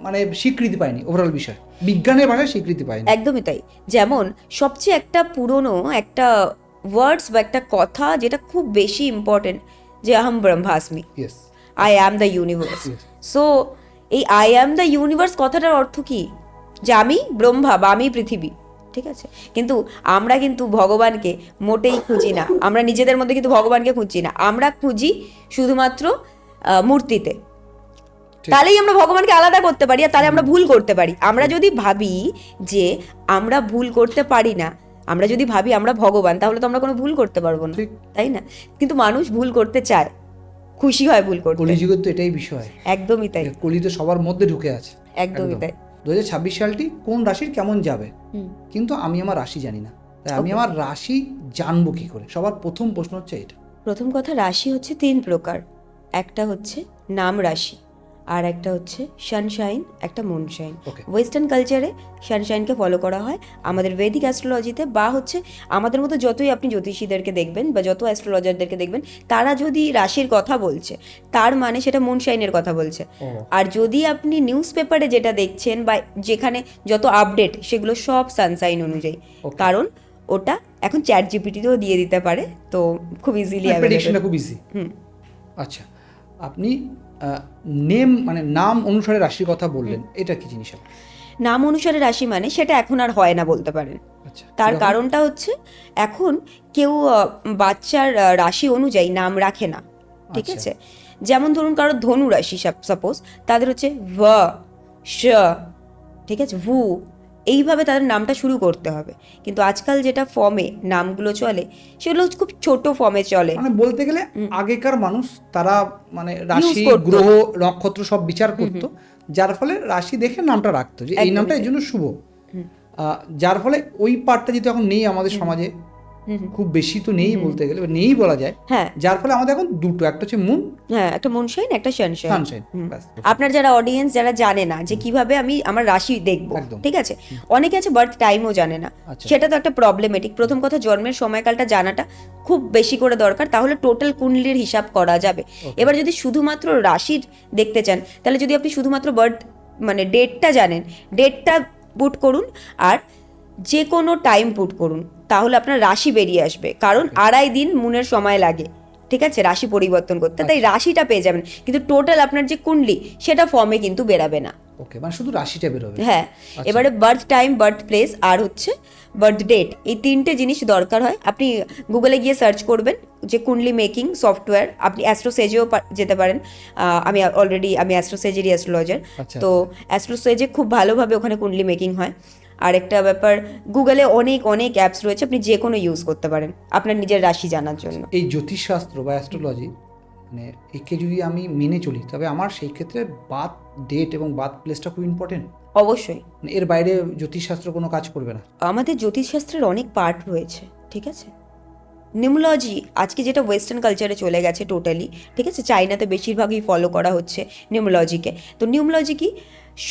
মানে স্বীকৃতি পায়নি। ওভারঅল বিষয় বিজ্ঞানের ভাষায় স্বীকৃতি পায়নি। একদমই তাই। যেমন সবচেয়ে একটা পুরনো একটা ওয়ার্ডস বা একটা কথা যেটা খুব বেশি ইম্পর্টেন্ট, যে আহম ব্রহ্মাস্মি, yes, I am the universe. So এই আই অ্যাম দ্য ইউনিভার্স কথাটার অর্থ কি? যে আমি ব্রহ্মা বা আমি পৃথিবী, ঠিক আছে। কিন্তু আমরা কিন্তু ভগবানকে মোটেই খুঁজি না, আমরা নিজেদের মধ্যে কিন্তু ভগবানকে খুঁজছি না, আমরা খুঁজি শুধুমাত্র মূর্তিতে। তাহলেই আমরা ভগবানকে আলাদা করতে পারি, আর তাহলে আমরা ভুল করতে পারি। আমরা যদি ভাবি যে আমরা ভুল করতে পারি না, আমরা যদি ভাবি আমরা ভগবান, তাহলে তো আমরা কোনো ভুল করতে পারবো না, তাই না? কিন্তু মানুষ ভুল করতে চায়, খুশি হয় ভুল করতে। কলিযুগের তো এটাই বিষয়। একদমই তাই, কলি তো সবার মধ্যে ঢুকে আছে। একদমই তাই। 2026 সালটি কোন রাশির কেমন যাবে, কিন্তু আমি আমার রাশি জানি না, তাই আমি আমার রাশি জানবো কি করে? সবার প্রথম প্রশ্ন হচ্ছে এটা। প্রথম কথা, রাশি হচ্ছে 3 প্রকার। একটা হচ্ছে নাম রাশি, আর একটা হচ্ছে সানশাইন, একটা মুনশাইন। ওয়েস্টার্ন কালচারে সানশাইনকে ফলো করা হয়, আমাদের বৈদিক অ্যাস্ট্রোলজিতে বা হচ্ছে আমাদের মতো যতই আপনি জ্যোতিষীদেরকে দেখবেন বা যত অ্যাস্ট্রোলজারদেরকে দেখবেন, তারা যদি রাশির কথা বলছে তার মানে সেটা মুনশাইনের কথা বলছে। আর যদি আপনি নিউজ পেপারে যেটা দেখছেন বা যেখানে যত আপডেট, সেগুলো সব সানশাইন অনুযায়ী। কারণ ওটা এখন চ্যাট জিপিটিতেও দিয়ে দিতে পারে, তো খুব ইজিলি প্রেডিকশনটা খুব ইজি। আচ্ছা, আপনি নেম মানে নাম অনুসারে রাশির কথা বললেন, এটা কি জিনিস? নাম অনুসারে রাশি মানে সেটা এখন আর হয় না বলতে পারেন। তার কারণটা হচ্ছে এখন কেউ বাচ্চার রাশি অনুযায়ী নাম রাখে না, ঠিক আছে। যেমন ধরুন কারো ধনু রাশি সাপোজ, তাদের হচ্ছে ভ, শ, ঠিক আছে, ভু, এইভাবে তাদের নামটা শুরু করতে হবে। কিন্তু আজকাল যেটা ফর্মে নামগুলো চলে, সেগুলো খুব ছোট ফর্মে চলে। মানে বলতে গেলে আগেকার মানুষ তারা মানে রাশি, গ্রহ, নক্ষত্র সব বিচার করতো, যার ফলে রাশি দেখে নামটা রাখতো যে এই নামটা এই জন্য শুভ। যার ফলে ওই পার্টটা যেহেতু এখন নেই আমাদের সমাজে, খুব বেশি তো নেই বলতে গেলে, নেই বলা যায়। হ্যাঁ, যার ফলে আমাদের এখন দুটো, একটা হচ্ছে মুন, হ্যাঁ, একটা মুনশাইন, একটা সানশাইন। ব্যাস। আপনার যারা অডিয়েন্স যারা জানে না যে কিভাবে আমি আমার রাশি দেখবো, ঠিক আছে, অনেকে আছে বার্থ টাইমও জানে না, সেটা তো একটা প্রবলেমেটিক। প্রথম কথা, জন্মের সময়কালটা জানাটা খুব বেশি করে দরকার, তাহলে টোটাল কুণ্ডলীর হিসাব করা যাবে। এবার যদি শুধুমাত্র রাশির দেখতে চান, তাহলে যদি আপনি শুধুমাত্র বার্থ মানে ডেটটা জানেন, ডেটটা পুট করুন আর যে কোনো টাইম পুট করুন, তাহলে আপনার রাশি বেরিয়ে আসবে। কারণ 2.5 দিন মুনের সময় লাগে, ঠিক আছে, রাশি পরিবর্তন করতে। তাই রাশিটা পেয়ে যাবেন, কিন্তু টোটাল আপনার যে কুণ্ডলী সেটা ফর্মে কিন্তু বেরাবে না। ওকে, মানে শুধু রাশিটা বেরোবে। হ্যাঁ, এবারে বার্থ টাইম, বার্থ প্লেস আর হচ্ছে বার্থ ডেট, এই তিনটে জিনিস দরকার হয়। আপনি গুগলে গিয়ে সার্চ করবেন যে কুণ্ডলি মেকিং সফটওয়্যার, আপনি অ্যাস্ট্রোসেজেও যেতে পারেন। আমি অ্যাস্ট্রোসেজেরই অ্যাস্ট্রোলজার, আচ্ছা, তো অ্যাস্ট্রোসেজে খুব ভালোভাবে ওখানে কুণ্ডলি মেকিং হয়। আর একটা ব্যাপার, গুগলে অনেক অনেক অ্যাপস রয়েছে, আপনি যে কোনো ইউজ করতে পারেন আপনার নিজের রাশি জানার জন্য। এই জ্যোতিষশাস্ত্র বা অ্যাস্ট্রোলজি মানে একে যদি আমি মেনে চলি তবে আমার সেই ক্ষেত্রে বার্থ ডেট এবং বার্থ প্লেসটা খুব ইম্পর্টেন্ট। অবশ্যই মানে এর বাইরে জ্যোতিষশাস্ত্র কোনো কাজ করবে না। আমাদের জ্যোতিষশাস্ত্রের অনেক পার্ট রয়েছে, ঠিক আছে। নিউমোলজি আজকে যেটা ওয়েস্টার্ন কালচারে চলে গেছে টোটালি, ঠিক আছে, চাইনাতে বেশিরভাগই ফলো করা হচ্ছে নিউমোলজিকে। তো নিউমোলজি কি?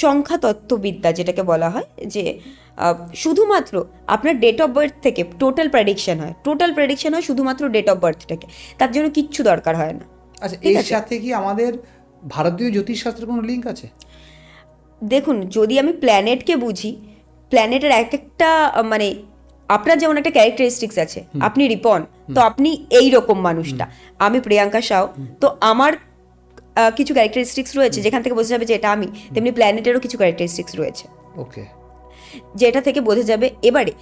সংখ্যা তত্ত্ববিদ্যা, যেটাকে বলা হয় যে শুধুমাত্র আপনার ডেট অফ বার্থ থেকে টোটাল প্রেডিকশন হয় শুধুমাত্র ডেট অফ বার্থ থেকে, তার জন্য কিচ্ছু দরকার হয় না। আচ্ছা, এর সাথে কি আমাদের ভারতীয় জ্যোতিষশাস্ত্রের কোনো লিঙ্ক আছে? দেখুন, যদি আমি প্ল্যানেটকে বুঝি, প্ল্যানেটের এক একটা মানে আপনার যেমন একটা ক্যারেক্টারিস্টিক্স আছে, আপনি রিপন, তো আপনি এই রকম মানুষটা, আমি প্রিয়াঙ্কা সাউ, তো আমার কিছু ক্যারেক্টারিস্টিক্স রয়েছে যেখান থেকে বোঝা যাবে যে এটা আমি, তেমনি প্ল্যানেটেরও কিছু ক্যারেক্টারিস্টিক্স রয়েছে ওকে, যেটা থেকে বোঝা যাবে। এবারে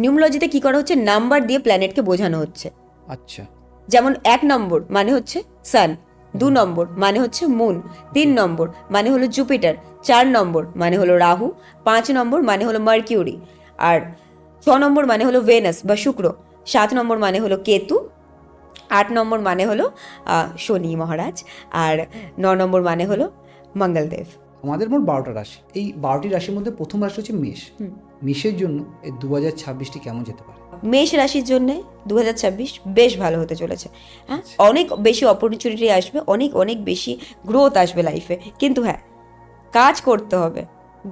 নিউমোলজিতে কি করা হচ্ছে, নাম্বার দিয়ে প্ল্যানেটকে বোঝানো হচ্ছে। আচ্ছা, যেমন 1 নম্বর মানে হচ্ছে সান, 2 নম্বর মানে হচ্ছে মুন, 3 নম্বর মানে হলো জুপিটার, 4 নম্বর মানে হলো রাহু, 5 নম্বর মানে হলো মার্কিউরি, আর 6 নম্বর মানে হলো ভেনাস বা শুক্র, 7 নম্বর মানে হলো কেতু, 8 নম্বর মানে হলো শনি মহারাজ, আর 9 নম্বর মানে হলো মঙ্গলদেব। আমাদের মোট 12টা রাশি। এই 12টি রাশির মধ্যে প্রথম রাশি হচ্ছে মেষ। মেষের জন্য এই 2026টি কেমন যেতে পারে? মেষ রাশির জন্য 2026 বেশ ভালো হতে চলেছে। হ্যাঁ, অনেক বেশি অপরচুনিটি আসবে, অনেক অনেক বেশি গ্রোথ আসবে লাইফে, কিন্তু হ্যাঁ কাজ করতে হবে,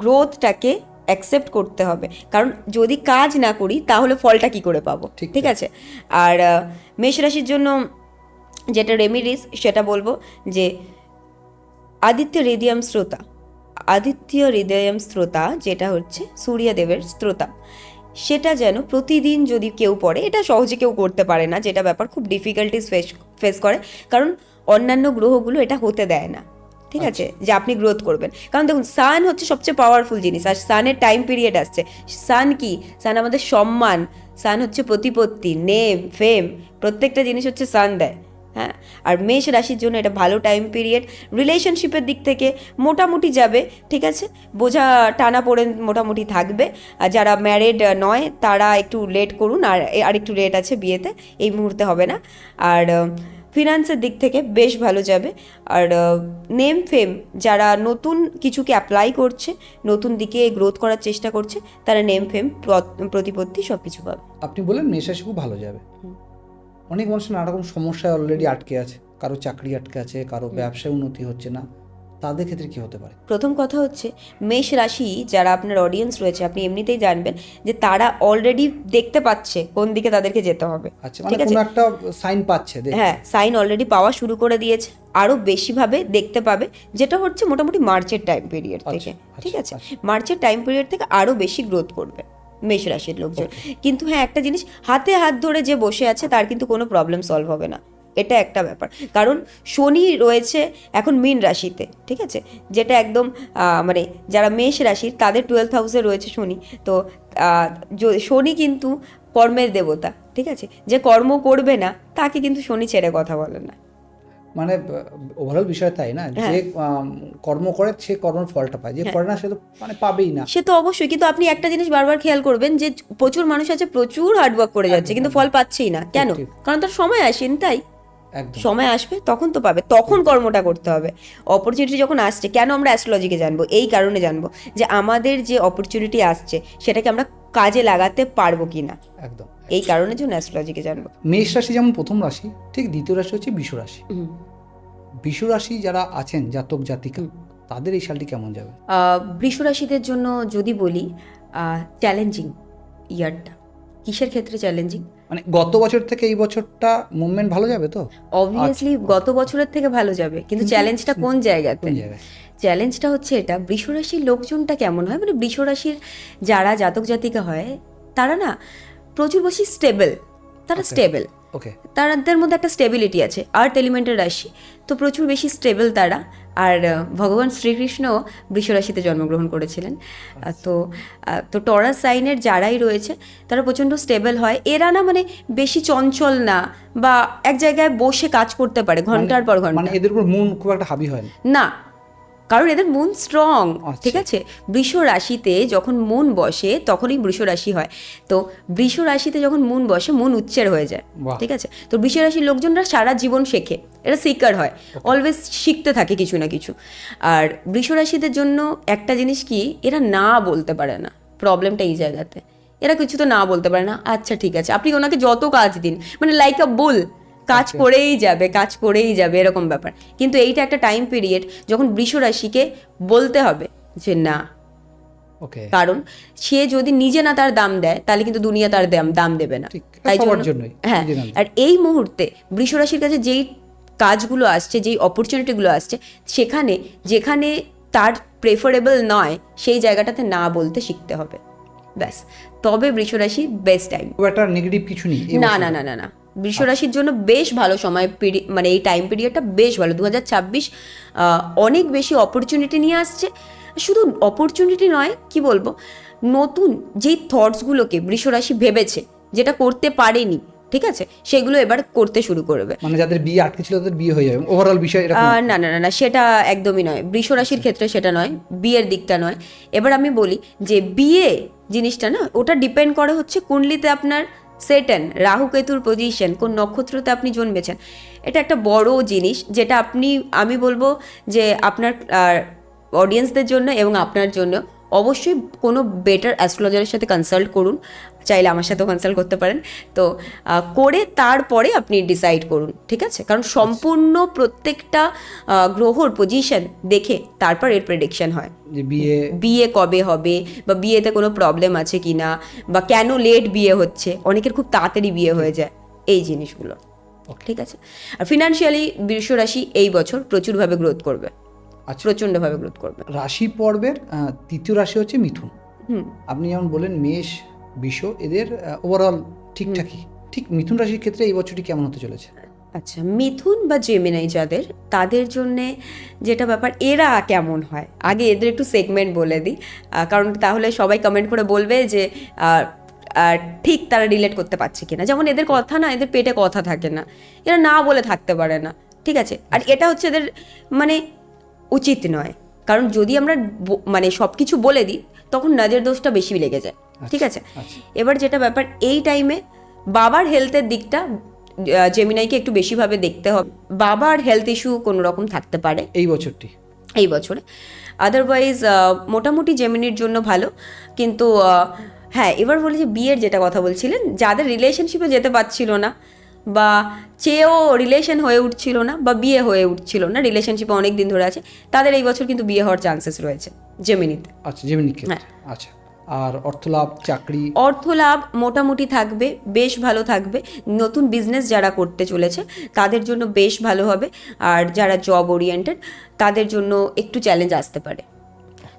গ্রোথটাকে অ্যাকসেপ্ট করতে হবে, কারণ যদি কাজ না করি তাহলে ফলটা কি করে পাবো? ঠিক আছে। আর মেষ রাশির জন্য যেটা রেমিডিস সেটা বলবো যে আদিত্য হৃদয়ম শ্রোতা, যেটা হচ্ছে সূর্যদেবের শ্রোতা, সেটা যেন প্রতিদিন যদি কেউ পড়ে, এটা সহজে কেউ করতে পারে না, যেটা ব্যাপার খুব ডিফিকাল্টিস ফেস করে, কারণ অন্যান্য গ্রহগুলো এটা হতে দেয় না, ঠিক আছে, যে আপনি গ্রোথ করবেন। কারণ দেখুন, সান হচ্ছে সবচেয়ে পাওয়ারফুল জিনিস, আর সানের টাইম পিরিয়ড আসছে। সান কি? সান আমাদের সম্মান, সান হচ্ছে প্রতিপত্তি, নেম, ফেম, প্রত্যেকটা জিনিস হচ্ছে সান দেয়। হ্যাঁ, আর মেষ রাশির জন্য এটা ভালো টাইম পিরিয়ড। রিলেশনশিপের দিক থেকে মোটামুটি যাবে, ঠিক আছে, বোঝা টানা পড়ে মোটামুটি থাকবে। আর যারা ম্যারিড নয় তারা একটু লেট করুন, আর একটু লেট আছে বিয়েতে, এই মুহূর্তে হবে না। আর ফিনান্সের দিক থেকে বেশ ভালো যাবে। আর নেম ফেম, যারা নতুন কিছুকে অ্যাপ্লাই করছে, নতুন দিকে গ্রোথ করার চেষ্টা করছে, তারা নেম ফেম প্রতিপত্তি সব কিছু পাবে। আপনি বললেন মেষ রাশি খুব ভালো যাবে। অনেক মানুষ নানা রকম সমস্যায় অলরেডি আটকে আছে, কারো চাকরি আটকে আছে, কারো ব্যবসায় উন্নতি হচ্ছে না, তাদের ক্ষেত্রে কি হতে পারে? প্রথম কথা হচ্ছে, মেষ রাশি যারা আপনার অডিয়েন্স রয়েছে, আপনি এমনিতেই জানবেন যে তারা অলরেডি দেখতে পাচ্ছে কোন দিকে তাদেরকে যেতে হবে। আচ্ছা, মানে কোনো একটা সাইন পাচ্ছে? হ্যাঁ, সাইন অলরেডি পাওয়া শুরু করে দিয়েছে, আরো বেশিভাবে দেখতে পাবে, যেটা হচ্ছে মোটামুটি মার্চের টাইম পিরিয়ড থেকে, ঠিক আছে, মার্চের টাইম পিরিয়ড থেকে আরো বেশি গ্রোথ করবে মেষ রাশির লোকজন। কিন্তু হ্যাঁ, একটা জিনিস, হাতে হাত ধরে যে বসে আছে তার কিন্তু কোনো প্রবলেম সলভ হবে না, এটা একটা ব্যাপার। কারণ শনি রয়েছে এখন মীন রাশিতে, ঠিক আছে, যেটা একদম মানে যারা মেষ রাশির তাদের 12th হাউসে রয়েছে শনি। তো শনি কিন্তু কর্মের দেবতা, ঠিক আছে, যে কর্ম করবে না তাকে কিন্তু শনি ছেড়ে কথা বলে না। মানে ওভারঅল বিষয় তাই না, যে কর্ম করে সে কর্মের ফলটা পায়, যে করে না সে তো মানে পাবেই না। সে তো অবশ্যই, কিন্তু আপনি একটা জিনিস বারবার খেয়াল করবেন যে প্রচুর মানুষ আছে প্রচুর হার্ডওয়ার্ক করে যাচ্ছে কিন্তু ফল পাচ্ছেই না, কেন? কারণ তার সময় আসেনি, তাই সময় আসবে তখন তো পাবে, তখন কর্মটা করতে হবে। অপরচুনিটি যখন আসছে, কেন আমরা অ্যাস্ট্রোলজিকে জানবো? এই কারণে জানবো যে আমাদের যে অপরচুনিটি আসছে সেটাকে আমরা কাজে লাগাতে পারবো কিনা, একদম এই কারণের জন্য অ্যাস্ট্রোলজিকে জানবো। মেষ রাশি যেমন প্রথম রাশি, ঠিক দ্বিতীয় রাশি হচ্ছে বৃষ রাশি। বৃষ রাশি যারা আছেন জাতক জাতিকা, তাদের এই সালটি কেমন যাবে? বৃষ রাশিদের জন্য যদি বলি, চ্যালেঞ্জিং ইয়ারটা। কিসের ক্ষেত্রে চ্যালেঞ্জিং? মানে গত বছর থেকে এই বছরটা মুভমেন্ট ভালো যাবে তো? অবভিয়াসলি গত বছরের থেকে ভালো যাবে, কিন্তু চ্যালেঞ্জটা কোন জায়গাতে? চ্যালেঞ্জটা হচ্ছে এটা, বৃষ রাশির লোকজনটা কেমন হয়, মানে বৃষ রাশির যারা জাতক জাতিকা হয় তারা না প্রচুর বেশি স্টেবল, তারা স্টেবল, ওকে, তাদের মধ্যে একটা স্টেবিলিটি আছে, আর্থ এলিমেন্টের রাশি, তো প্রচুর বেশি স্টেবল তারা। আর ভগবান শ্রীকৃষ্ণ বৃষ রাশিতে জন্মগ্রহণ করেছিলেন। তো টরাস সাইনের যারাই রয়েছে তারা প্রচণ্ড স্টেবল হয়। এরা না মানে বেশি চঞ্চল না, বা এক জায়গায় বসে কাজ করতে পারে ঘন্টার পর ঘন্টা, মানে এদের উপর মন খুব একটা হাবি হয় না, কারণ এদের মন স্ট্রং। আচ্ছা। ঠিক আছে, বৃষ রাশিতে যখন মন বসে তখনই বৃষ রাশি হয়। তো বৃষ রাশিতে যখন মন বসে মন উচ্চের হয়ে যায়। বাহ। ঠিক আছে, তো বৃষ রাশির লোকজনরা সারা জীবন শেখে, এরা সিকার হয়, অলওয়েজ শিখতে থাকে কিছু না কিছু। আর বৃষ রাশিদের জন্য একটা জিনিস কি, এরা না বলতে পারে না, প্রবলেমটা এই জায়গাতে। এরা কিছু তো না বলতে পারে না, আচ্ছা ঠিক আছে আপনি ওনাকে যত কাজ দিন, মানে লাইক আ বুল, কাজ করেই যাবে, কাজ করেই যাবে, এরকম ব্যাপার। কিন্তু এইটা একটা টাইম পিরিয়ড যখন বৃষ রাশিকে বলতে হবে যে না, ওকে, কারণ সে যদি নিজে না তার দাম দেয় তাহলে কিন্তু দুনিয়া তার দাম দেবে না। ঠিক, তাই সবার জন্যই, হ্যাঁ, নিজে না দিলে। আর এই মুহূর্তে বৃষ রাশির কাছে যেই কাজগুলো আসছে, যেই অপরচুনিটিগুলো আসছে, সেখানে যেখানে তার প্রেফারেবল নয় সেই জায়গাটাতে না বলতে শিখতে হবে, ব্যাস। তবে বৃষ রাশি বেস্ট টাইম। খুব একটা নেগেটিভ কিছু নেই এই না বছরে। না না না না বৃষ রাশির জন্য বেশ ভালো সময় মানে এই টাইম পিরিয়ডটা বেশ ভালো। 2026 অনেক বেশি অপরচুনিটি নিয়ে আসছে। শুধু অপরচুনিটি নয়, কি বলবো, নতুন যেই থটসগুলোকে বৃষ রাশি ভেবেছে যেটা করতে পারেনি, ঠিক আছে, সেগুলো এবার করতে শুরু করবে। মানে যাদের বিয়ে আটকে ছিল তাদের বিয়ে হয়ে যাবে, ওভারঅল বিষয় এরকম। না না না না সেটা একদমই নয়, বৃষ রাশির ক্ষেত্রে সেটা নয়, বিয়ের দিকটা নয়। এবার আমি বলি যে বিয়ে জিনিসটা না, ওটা ডিপেন্ড করে হচ্ছে কুণ্ডলিতে আপনার সেটেন, রাহু কেতুর পজিশন, কোন নক্ষত্রতে আপনি জন্মেছেন। এটা একটা বড় জিনিস যেটা আমি বলবো যে আপনার অডিয়েন্সদের জন্য এবং আপনার জন্য অবশ্যই কোনো বেটার অ্যাস্ট্রোলজারের সাথে কনসাল্ট করুন, চাইলে আমার সাথেও কনসাল্ট করতে পারেন। তো করে তারপরে আপনি ডিসাইড করুন, ঠিক আছে, কারণ সম্পূর্ণ প্রত্যেকটা গ্রহর পজিশন দেখে তারপর এর প্রেডিকশন হয় যে বিয়ে কবে হবে, বা বিয়েতে কোনো প্রবলেম আছে কি না, বা কেন লেট বিয়ে হচ্ছে, অনেকের খুব তাড়াতাড়ি বিয়ে হয়ে যায়, এই জিনিসগুলো। ঠিক আছে, আর ফিনান্সিয়ালি বৃষ রাশি এই বছর প্রচুরভাবে গ্রোথ করবে, প্রচণ্ডভাবে গ্রোথ করবে। রাশি পর্বের তৃতীয় রাশি হচ্ছে মিথুন। আপনি যেমন বলেন মেষ, বৃষ, এদের ওভারঅল ঠিকঠাকই। ঠিক মিথুন রাশির ক্ষেত্রে এই বছরটি কেমন হতে চলেছে? আচ্ছা, মিথুন বা জেমিনাই তাদের জন্যে যেটা ব্যাপার, এরা কেমন হয় আগে এদের একটু সেগমেন্ট বলে দিই, কারণ তাহলে সবাই কমেন্ট করে বলবে যে ঠিক তারা রিলেট করতে পারছে কিনা। যেমন এদের কথা না, এদের পেটে কথা থাকে না, এরা না বলে থাকতে পারে না, ঠিক আছে। আর এটা হচ্ছে এদের মানে উচিত নয়, কারণ যদি আমরা মানে সব কিছু বলে দিই তখন নজর দোষটা বেশি লেগে যায়, ঠিক আছে। এবার যেটা ব্যাপার, এই টাইমে বাবার হেলথের দিকটা জেমিনাইকে একটু বেশিভাবে দেখতে হবে। বাবার হেলথ ইস্যু কোনো রকম থাকতে পারে এই বছরে। আদারওয়াইজ মোটামুটি জেমিনির জন্য ভালো। কিন্তু হ্যাঁ, এবার বলি যে বিয়ের যেটা কথা বলছিলেন, যাদের রিলেশনশিপে যেতে পারছিল না, বা চেয়েও রিলেশন হয়ে উঠছিল না, বা বিয়ে হয়ে উঠছিল না, রিলেশনশিপে অনেক দিন ধরে আছে, তাদের এই বছর কিন্তু বিয়ে হওয়ার চান্সেস রয়েছে জেমিনিতে। আচ্ছা, জেমিনি ক্ষেত্রে। আচ্ছা, আর অর্থলাভ, চাকরি? অর্থলাভ মোটামুটি থাকবে, বেশ ভালো থাকবে। নতুন বিজনেস যারা করতে চলেছে তাদের জন্য বেশ ভালো হবে। আর যারা জব ওরিয়েন্টেড তাদের জন্য একটু চ্যালেঞ্জ আসতে পারে,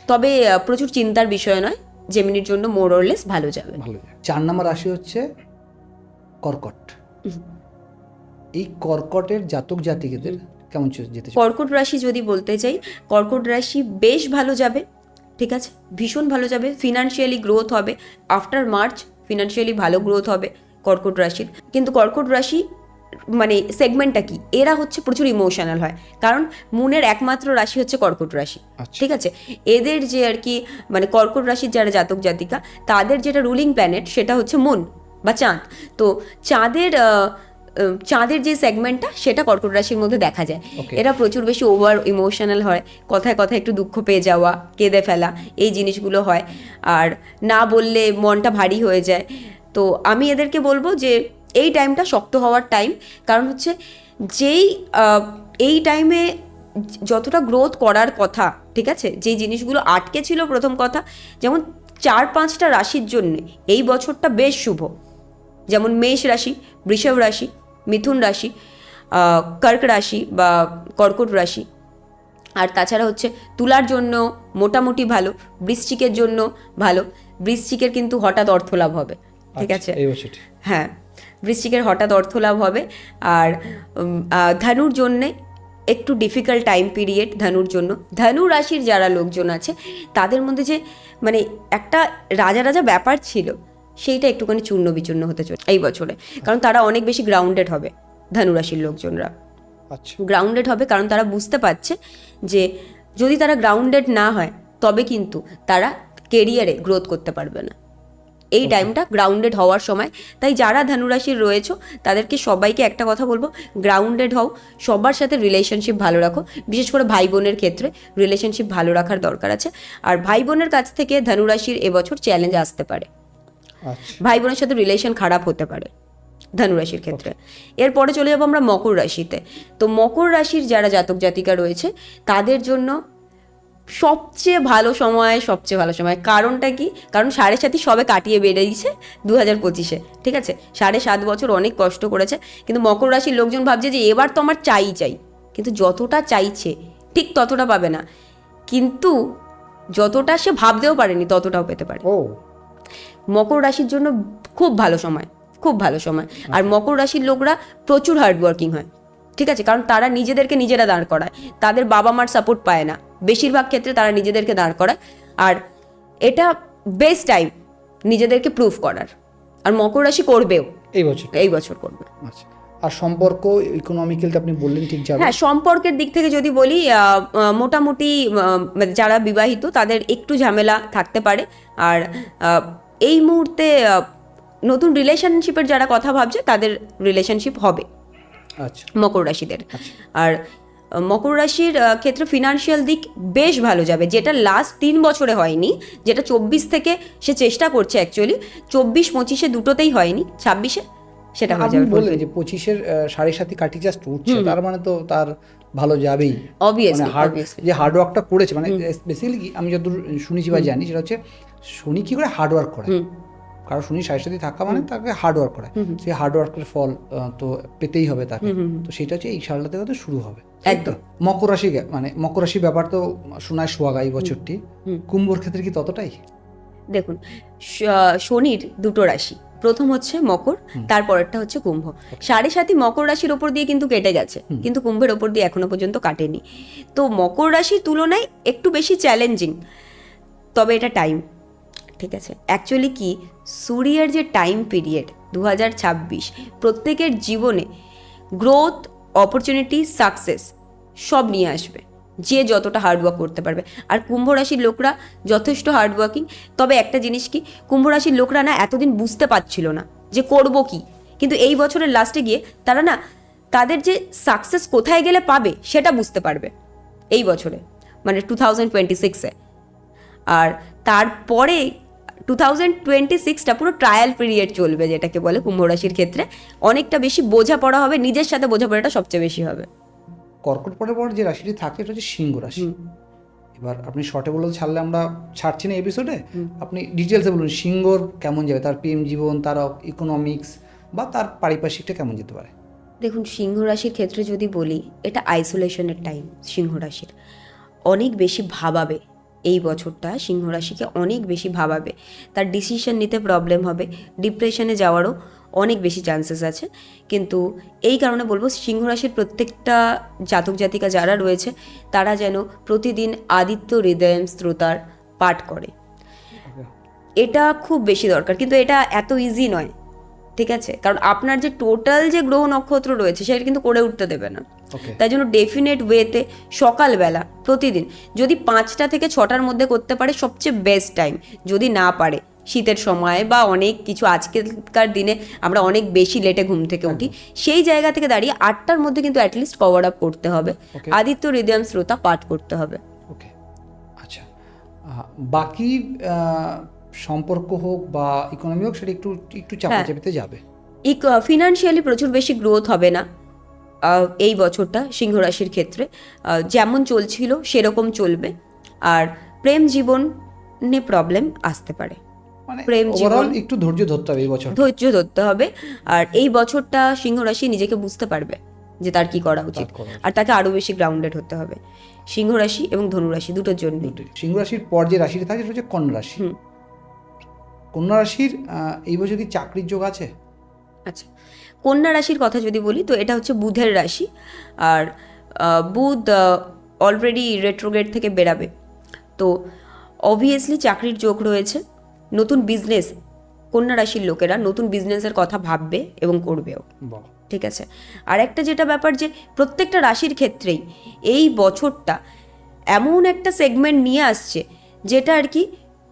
তবে প্রচুর চিন্তার বিষয় নয়, জেমিনির জন্য মোর অর লেস ভালো যাবে। 4 নম্বর রাশি হচ্ছে কর্কট। এই কর্কটের জাতক জাতিকেদের কেমন যেতে? কর্কট রাশি যদি বলতে চাই, কর্কট রাশি বেশ ভালো যাবে, ঠিক আছে, ভীষণ ভালো যাবে। ফিনান্সিয়ালি গ্রোথ হবে, আফটার মার্চ ফিনান্সিয়ালি ভালো গ্রোথ হবে কর্কট রাশির। কিন্তু কর্কট রাশি মানে সেগমেন্টটা কি, এরা হচ্ছে প্রচুর ইমোশনাল হয়, কারণ মুনের একমাত্র রাশি হচ্ছে কর্কট রাশি, ঠিক আছে। এদের যে আর কি মানে কর্কট রাশির যারা জাতক জাতিকা, তাদের যেটা রুলিং প্ল্যানেট সেটা হচ্ছে মুন বা চাঁদ। তো চাঁদের যে সেগমেন্টটা সেটা কর্কট রাশির মধ্যে দেখা যায়। এরা প্রচুর বেশি ওভার ইমোশনাল হয়, কথায় কথায় একটু দুঃখ পেয়ে যাওয়া, কেঁদে ফেলা, এই জিনিসগুলো হয়। আর না বললে মনটা ভারী হয়ে যায়। তো আমি এদেরকে বলবো যে এই টাইমটা শক্ত হওয়ার টাইম, কারণ হচ্ছে এই টাইমে যতটা গ্রোথ করার কথা, ঠিক আছে, যেই জিনিসগুলো আটকে ছিল, প্রথম কথা যেমন 4-5টা রাশির জন্য এই বছরটা বেশ শুভ, যেমন মেষ রাশি, বৃষভ রাশি, মিথুন রাশি, কর্ক রাশি বা কর্কট রাশি। আর তাছাড়া হচ্ছে তুলার জন্য মোটামুটি ভালো, বৃশ্চিকের জন্য ভালো। বৃশ্চিকের কিন্তু হঠাৎ অর্থলাভ হবে, ঠিক আছে, এই বছরটি। হ্যাঁ। বৃশ্চিকের হঠাৎ অর্থ লাভ হবে। আর ধনুর জন্যে একটু ডিফিকাল্ট টাইম পিরিয়ড ধনুর জন্য। ধনু রাশির যারা লোকজন আছে তাদের মধ্যে যে মানে একটা রাজা রাজা ব্যাপার ছিল সেইটা একটুখানি চূর্ণ বিচূর্ণ হতে চলে এই বছরে, কারণ তারা অনেক বেশি গ্রাউন্ডেড হবে। ধনু রাশির লোকজনরা আচ্ছা, গ্রাউন্ডেড হবে, কারণ তারা বুঝতে পারছে যে যদি তারা গ্রাউন্ডেড না হয় তবে কিন্তু তারা কেরিয়ারে গ্রোথ করতে পারবে না। এই টাইমটা গ্রাউন্ডেড হওয়ার সময়। তাই যারা ধনুরাশির রয়েছে তাদেরকে সবাইকে একটা কথা বলবো, গ্রাউন্ডেড হও, সবার সাথে রিলেশনশিপ ভালো রাখো, বিশেষ করে ভাই বোনের ক্ষেত্রে রিলেশনশিপ ভালো রাখার দরকার আছে। আর ভাই বোনের কাছ থেকে ধনুরাশির এবছর চ্যালেঞ্জ আসতে পারে, আচ্ছা, ভাই বোনের সাথে রিলেশন খারাপ হতে পারে ধনুরাশির ক্ষেত্রে। এরপরে চলে যাবো আমরা মকর রাশিতে। তো মকর রাশির যারা জাতক জাতিকা রয়েছে তাদের জন্য সবচেয়ে ভালো সময়। কারণটা কি? কারণ 7.5 সবে কাটিয়ে বেরিয়েছে 2025-এ, ঠিক আছে? 7.5 বছর অনেক কষ্ট করেছে, কিন্তু মকর রাশির লোকজন ভাবছে যে এবার তো আমার চাই, কিন্তু যতটা চাইছে ঠিক ততটা পাবে না, কিন্তু যতটা সে ভাবতেও পারেনি ততটাও পেতে পারে। ও মকর রাশির জন্য খুব ভালো সময়। আর মকর রাশির লোকরা প্রচুর হার্ডওয়ার্কিং হয়, ঠিক আছে? কারণ তারা নিজেদেরকে নিজেরা দাঁড় করায়, তাদের বাবা মার সাপোর্ট পায় না, বেশিরভাগ ক্ষেত্রে তারা নিজেদেরকে দাঁড় করায়। আর এটা বেস্ট টাইম নিজেদেরকে প্রুভ করার, আর মকর রাশি করবেও এই বছর করবে। আচ্ছা, আর সম্পর্ক ইকোনমিক্যালটা আপনি বললেন ঠিক যাবে? হ্যাঁ, সম্পর্কের দিক থেকে যদি বলি মোটামুটি যারা বিবাহিত তাদের একটু ঝামেলা থাকতে পারে। আর এই মুহূর্তে নতুন রিলেশনশিপের যারা কথা ভাবছে তাদের রিলেশনশিপ হবে আচ্ছা, মকর রাশিদের। আর মকর রাশির ক্ষেত্রে ফিনান্সিয়াল দিক বেশ ভালো যাবে, যেটা লাস্ট 3 বছরে হয়নি, যেটা 24 থেকে সে চেষ্টা করছে, অ্যাকচুয়ালি 24-25-এ দুটোতেই হয়নি, 26-এ সেটা হয়ে আপনি যাবে। বললেন যে 25-এর 7.5 কাটি জাস্ট উঠছে, তার মানে তো তার ভালো যাবেই। Obviously, যে হার্ডওয়ার্কটা করেছে, মানে বেসিক্যালি কি আমি যতদূর শুনেছি বা জানি সেটা হচ্ছে শনি কি করে হার্ডওয়ার্ক করে। কারণ শনি 7.5 থাকা মানে তাকে হার্ডওয়ার্ক করায়, সেই হার্ডওয়ার্কের ফল তো পেতেই হবে তাকে। তো সেটা হচ্ছে এই সালটা থেকে তো শুরু হবে একদম। মকর রাশি মানে মকর রাশির ব্যাপার তো শোনায় সোয়াগা এই বছরটি, কুম্ভর ক্ষেত্রে কি ততটাই? দেখুন, শনির দুটো রাশি, প্রথম হচ্ছে মকর, তারপরেরটা হচ্ছে কুম্ভ। 7.5 মকর রাশির ওপর দিয়ে কিন্তু কেটে গেছে, কিন্তু কুম্ভের ওপর দিয়ে এখনো পর্যন্ত কাটেনি। তো মকর রাশির তুলনায় একটু বেশি চ্যালেঞ্জিং, তবে এটা টাইম, ঠিক আছে? অ্যাকচুয়ালি কি, সূর্যের যে টাইম পিরিয়ড 2026 প্রত্যেকের জীবনে গ্রোথ, অপরচুনিটি, সাকসেস সব নিয়ে আসবে যে যতটা হার্ডওয়ার্ক করতে পারবে। আর কুম্ভ রাশির লোকরা যথেষ্ট হার্ডওয়ার্কিং। তবে একটা জিনিস কি, কুম্ভ রাশির লোকরা না এতদিন বুঝতে পারছিল না যে করব কি, কিন্তু এই বছরের লাস্টে গিয়ে তারা না তাদের যে সাকসেস কোথায় গেলে পাবে সেটা বুঝতে পারবে এই বছরে, মানে 2026-এ। আর তারপরে 2026টা পুরো ট্রায়াল পিরিয়ড চলবে, যেটাকে বলে কুম্ভ রাশির ক্ষেত্রে অনেকটা বেশি বোঝাপড়া হবে, নিজের সাথে বোঝাপড়াটা সবচেয়ে বেশি হবে। কর্কট পরের পর যে রাশিটি থাকে এটা হচ্ছে সিংহ রাশি। এবার আপনি শর্টে বলে ছাড়লে আমরা ছাড়ছি না এপিসোডে, আপনি ডিটেলসে বলুন সিংহর কেমন যাবে, তার প্রেম জীবন, তার ইকোনমিক্স বা তার পারিপার্শ্বিকটা কেমন যেতে পারে? দেখুন, সিংহ রাশির ক্ষেত্রে যদি বলি, এটা আইসোলেশনের টাইম। সিংহ রাশির অনেক বেশি ভাবাবে এই বছরটা, সিংহ রাশিকে অনেক বেশি ভাবাবে, তার ডিসিশন নিতে প্রবলেম হবে, ডিপ্রেশনে যাওয়ারও অনেক বেশি চান্সেস আছে। কিন্তু এই কারণে বলবো সিংহ রাশির প্রত্যেকটা জাতক জাতিকা যারা রয়েছে তারা যেন প্রতিদিন আদিত্য হৃদয়ম স্তোত্র পাঠ করে, এটা খুব বেশি দরকার। কিন্তু এটা এত ইজি নয়, ঠিক আছে? কারণ আপনার যে টোটাল যে গ্রহ নক্ষত্র রয়েছে সেটা কিন্তু করে উঠতে দেবে না। তাই জন্য ডেফিনেট ওয়েতে সকালবেলা প্রতিদিন যদি 5টা থেকে 6টার মধ্যে করতে পারে সবচেয়ে বেস্ট টাইম। যদি না পারে শীতের সময় বা অনেক কিছু, আজকের দিনে আমরা অনেক বেশি লেটে ঘুম থেকে উঠি, সেই জায়গা থেকে দাঁড়িয়ে 8টার মধ্যে কিন্তু অ্যাটলিস্ট কভার আপ করতে হবে, আদিত্য হৃদয়ম স্তোত্র পাঠ করতে হবে। ওকে, আচ্ছা। বাকি সম্পর্ক হোক বা ইকোনমি হোক সেটা একটু একটু চাপাচাপিতে যাবে। ফিনান্সিয়ালি প্রচুর বেশি গ্রোথ হবে না এই বছরটা সিংহ রাশির ক্ষেত্রে, যেমন চলছিল সেরকম চলবে। আর প্রেম জীবনে প্রবলেম আসতে পারে, প্রেম জীবন একটু ধৈর্য ধরতে হবে এই বছর, ধৈর্য ধরতে হবে। আর এই বছরটা সিংহ রাশি নিজেকে বুঝতে পারবে যে তার কি করা উচিত, আর তাকে আরো বেশি গ্রাউন্ডেড হতে হবে সিংহ রাশি এবং ধনু রাশি দুটোর জন্য। সিংহ রাশির পর যে রাশিটা থাকে সেটা হচ্ছে কন্যা রাশি। কন্যা রাশির এই বছর কি চাকরির যোগ আছে? আচ্ছা, কন্যা রাশির কথা যদি বলি তো এটা হচ্ছে বুধের রাশি। আর বুধ অলরেডি রেট্রোগেট থেকে বেরাবে, তো অবভিয়াসলি চাকরির যোগ রয়েছে। নতুন বিজনেস, কন্যা রাশির লোকেরা নতুন বিজনেসের কথা ভাববে এবং করবেও। বাহ, ঠিক আছে। আর একটা যেটা ব্যাপার যে প্রত্যেকটা রাশির ক্ষেত্রেই এই বছরটা এমন একটা সেগমেন্ট নিয়ে আসছে যেটা আর কি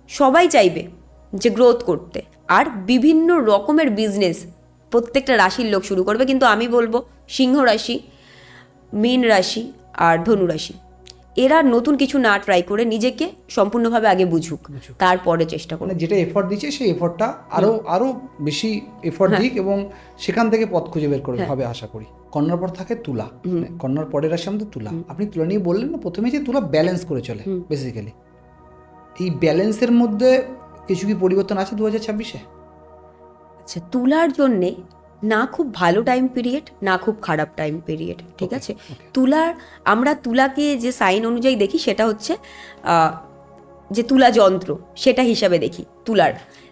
সবাই চাইবে যে গ্রোথ করতে, আর বিভিন্ন রকমের বিজনেস প্রত্যেকটা রাশির লোক শুরু করবে। কিন্তু আমি বলবো সিংহ রাশি, মীন রাশি আর ধনু রাশি, এরা নতুন কিছু না ট্রাই করে নিজেকে সম্পূর্ণভাবে আগে বুঝুক, তারপরে চেষ্টা করুক। মানে যেটা এফর্ট দিচ্ছে সেই এফর্টটা আরো বেশি এফর্ট দিক এবং সেখান থেকে পথ খুঁজে বের করে হবে আশা করি। কন্যার পর থাকে তুলা, মানে কন্যার পরের রাশি আমাদের তুলা। আপনি তুলা নিয়ে বললেন না প্রথমে যে তুলা ব্যালেন্স করে চলে বেসিক্যালি, এই ব্যালেন্সের মধ্যে কিছু কি পরিবর্তন আছে 2026-এ? আচ্ছা, তুলার জন্যে না খুব ভালো টাইম পিরিয়ড, না খুব খারাপ টাইম পিরিয়ড, ঠিক আছে। তুলার, আমরা তুলাকে যে সাইন অনুযায়ী দেখি সেটা হচ্ছে যে তুলা যন্ত্র সেটা হিসাবে দেখি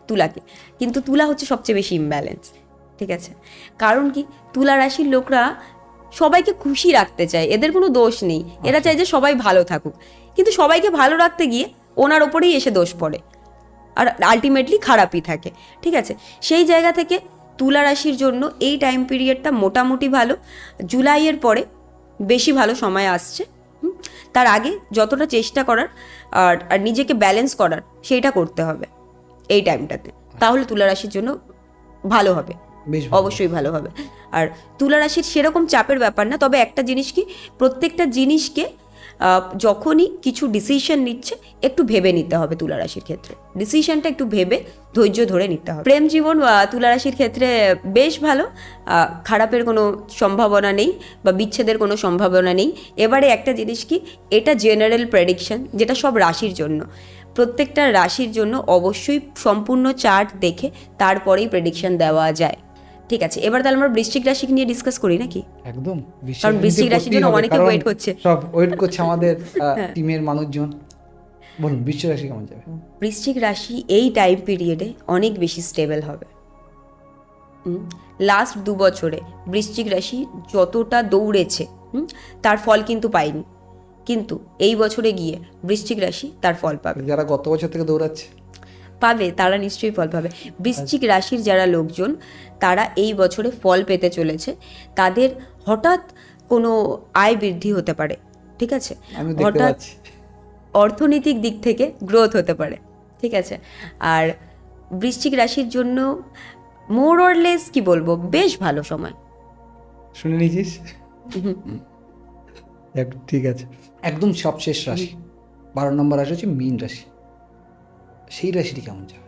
তুলাকে, কিন্তু তুলা হচ্ছে সবচেয়ে বেশি ইমব্যালেন্স, ঠিক আছে। কারণ কি, তুলা রাশির লোকরা সবাইকে খুশি রাখতে চায়, এদের কোনো দোষ নেই, এরা চায় যে সবাই ভালো থাকুক, কিন্তু সবাইকে ভালো রাখতে গিয়ে ওনার ওপরেই এসে দোষ পড়ে আর আলটিমেটলি খারাপই থাকে, ঠিক আছে। সেই জায়গা থেকে তুলা রাশির জন্য এই টাইম পিরিয়ডটা মোটামুটি ভালো। জুলাইয়ের পরে বেশি ভালো সময় আসছে। তার আগে যতটা চেষ্টা করার আর নিজেকে ব্যালেন্স করার সেইটা করতে হবে এই টাইমটাতে, তাহলে তুলা রাশির জন্য ভালো হবে, অবশ্যই ভালো হবে। আর তুলা রাশির সেরকম চাপের ব্যাপার না, তবে একটা জিনিস কি, প্রত্যেকটা জিনিসকে যখনই কিছু ডিসিশন নিচ্ছে একটু ভেবে নিতে হবে তুলা রাশির ক্ষেত্রে, ডিসিশনটা একটু ভেবে ধৈর্য ধরে নিতে হবে। প্রেম জীবন তুলা রাশির ক্ষেত্রে বেশ ভালো, খারাপের কোনো সম্ভাবনা নেই বা বিচ্ছেদের কোনো সম্ভাবনা নেই। এবারে একটা জিনিস কি, এটা জেনারেল প্রেডিকশন, যেটা সব রাশির জন্য, প্রত্যেকটা রাশির জন্য অবশ্যই সম্পূর্ণ চার্ট দেখে তারপরেই প্রেডিকশন দেওয়া যায়, ঠিক আছে। এবার তাহলে আমরা বৃশ্চিক রাশি নিয়ে ডিসকাস করি নাকি? একদম, কারণ বৃশ্চিক রাশির জন্য অনেকে ওয়েট করছে, সব ওয়েট করছে আমাদের টিমের মানুষজন। বলুন বৃশ্চিক রাশি কেমন যাবে? বৃশ্চিক রাশি এই টাইম পিরিয়ডে অনেক বেশি স্টেবল হবে। লাস্ট 2 বছরে বৃশ্চিক রাশি যতটা দৌড়েছে তার ফল কিন্তু পায়নি, কিন্তু এই বছরে গিয়ে বৃশ্চিক রাশি তার ফল পাবে। যারা গত বছর থেকে দৌড়াচ্ছে পাবে, তারা নিশ্চয়ই ফল পাবে। বৃশ্চিক রাশির যারা লোকজন তারা এই বছরে ফল পেতে চলেছে, তাদের হঠাৎ কোনো আয় বৃদ্ধি হতে পারে, ঠিক আছে, হঠাৎ অর্থনৈতিক দিক থেকে গ্রোথ হতে পারে, ঠিক আছে। আর বৃশ্চিক রাশির জন্য মোর অর লেস কি বলবো, বেশ ভালো সময়। শুনে নিয়েছিস? ঠিক আছে, একদম সবশেষ রাশি 12 নম্বর রাশি হচ্ছে মীন রাশি। সেই রাশিটি কেমন যাবে?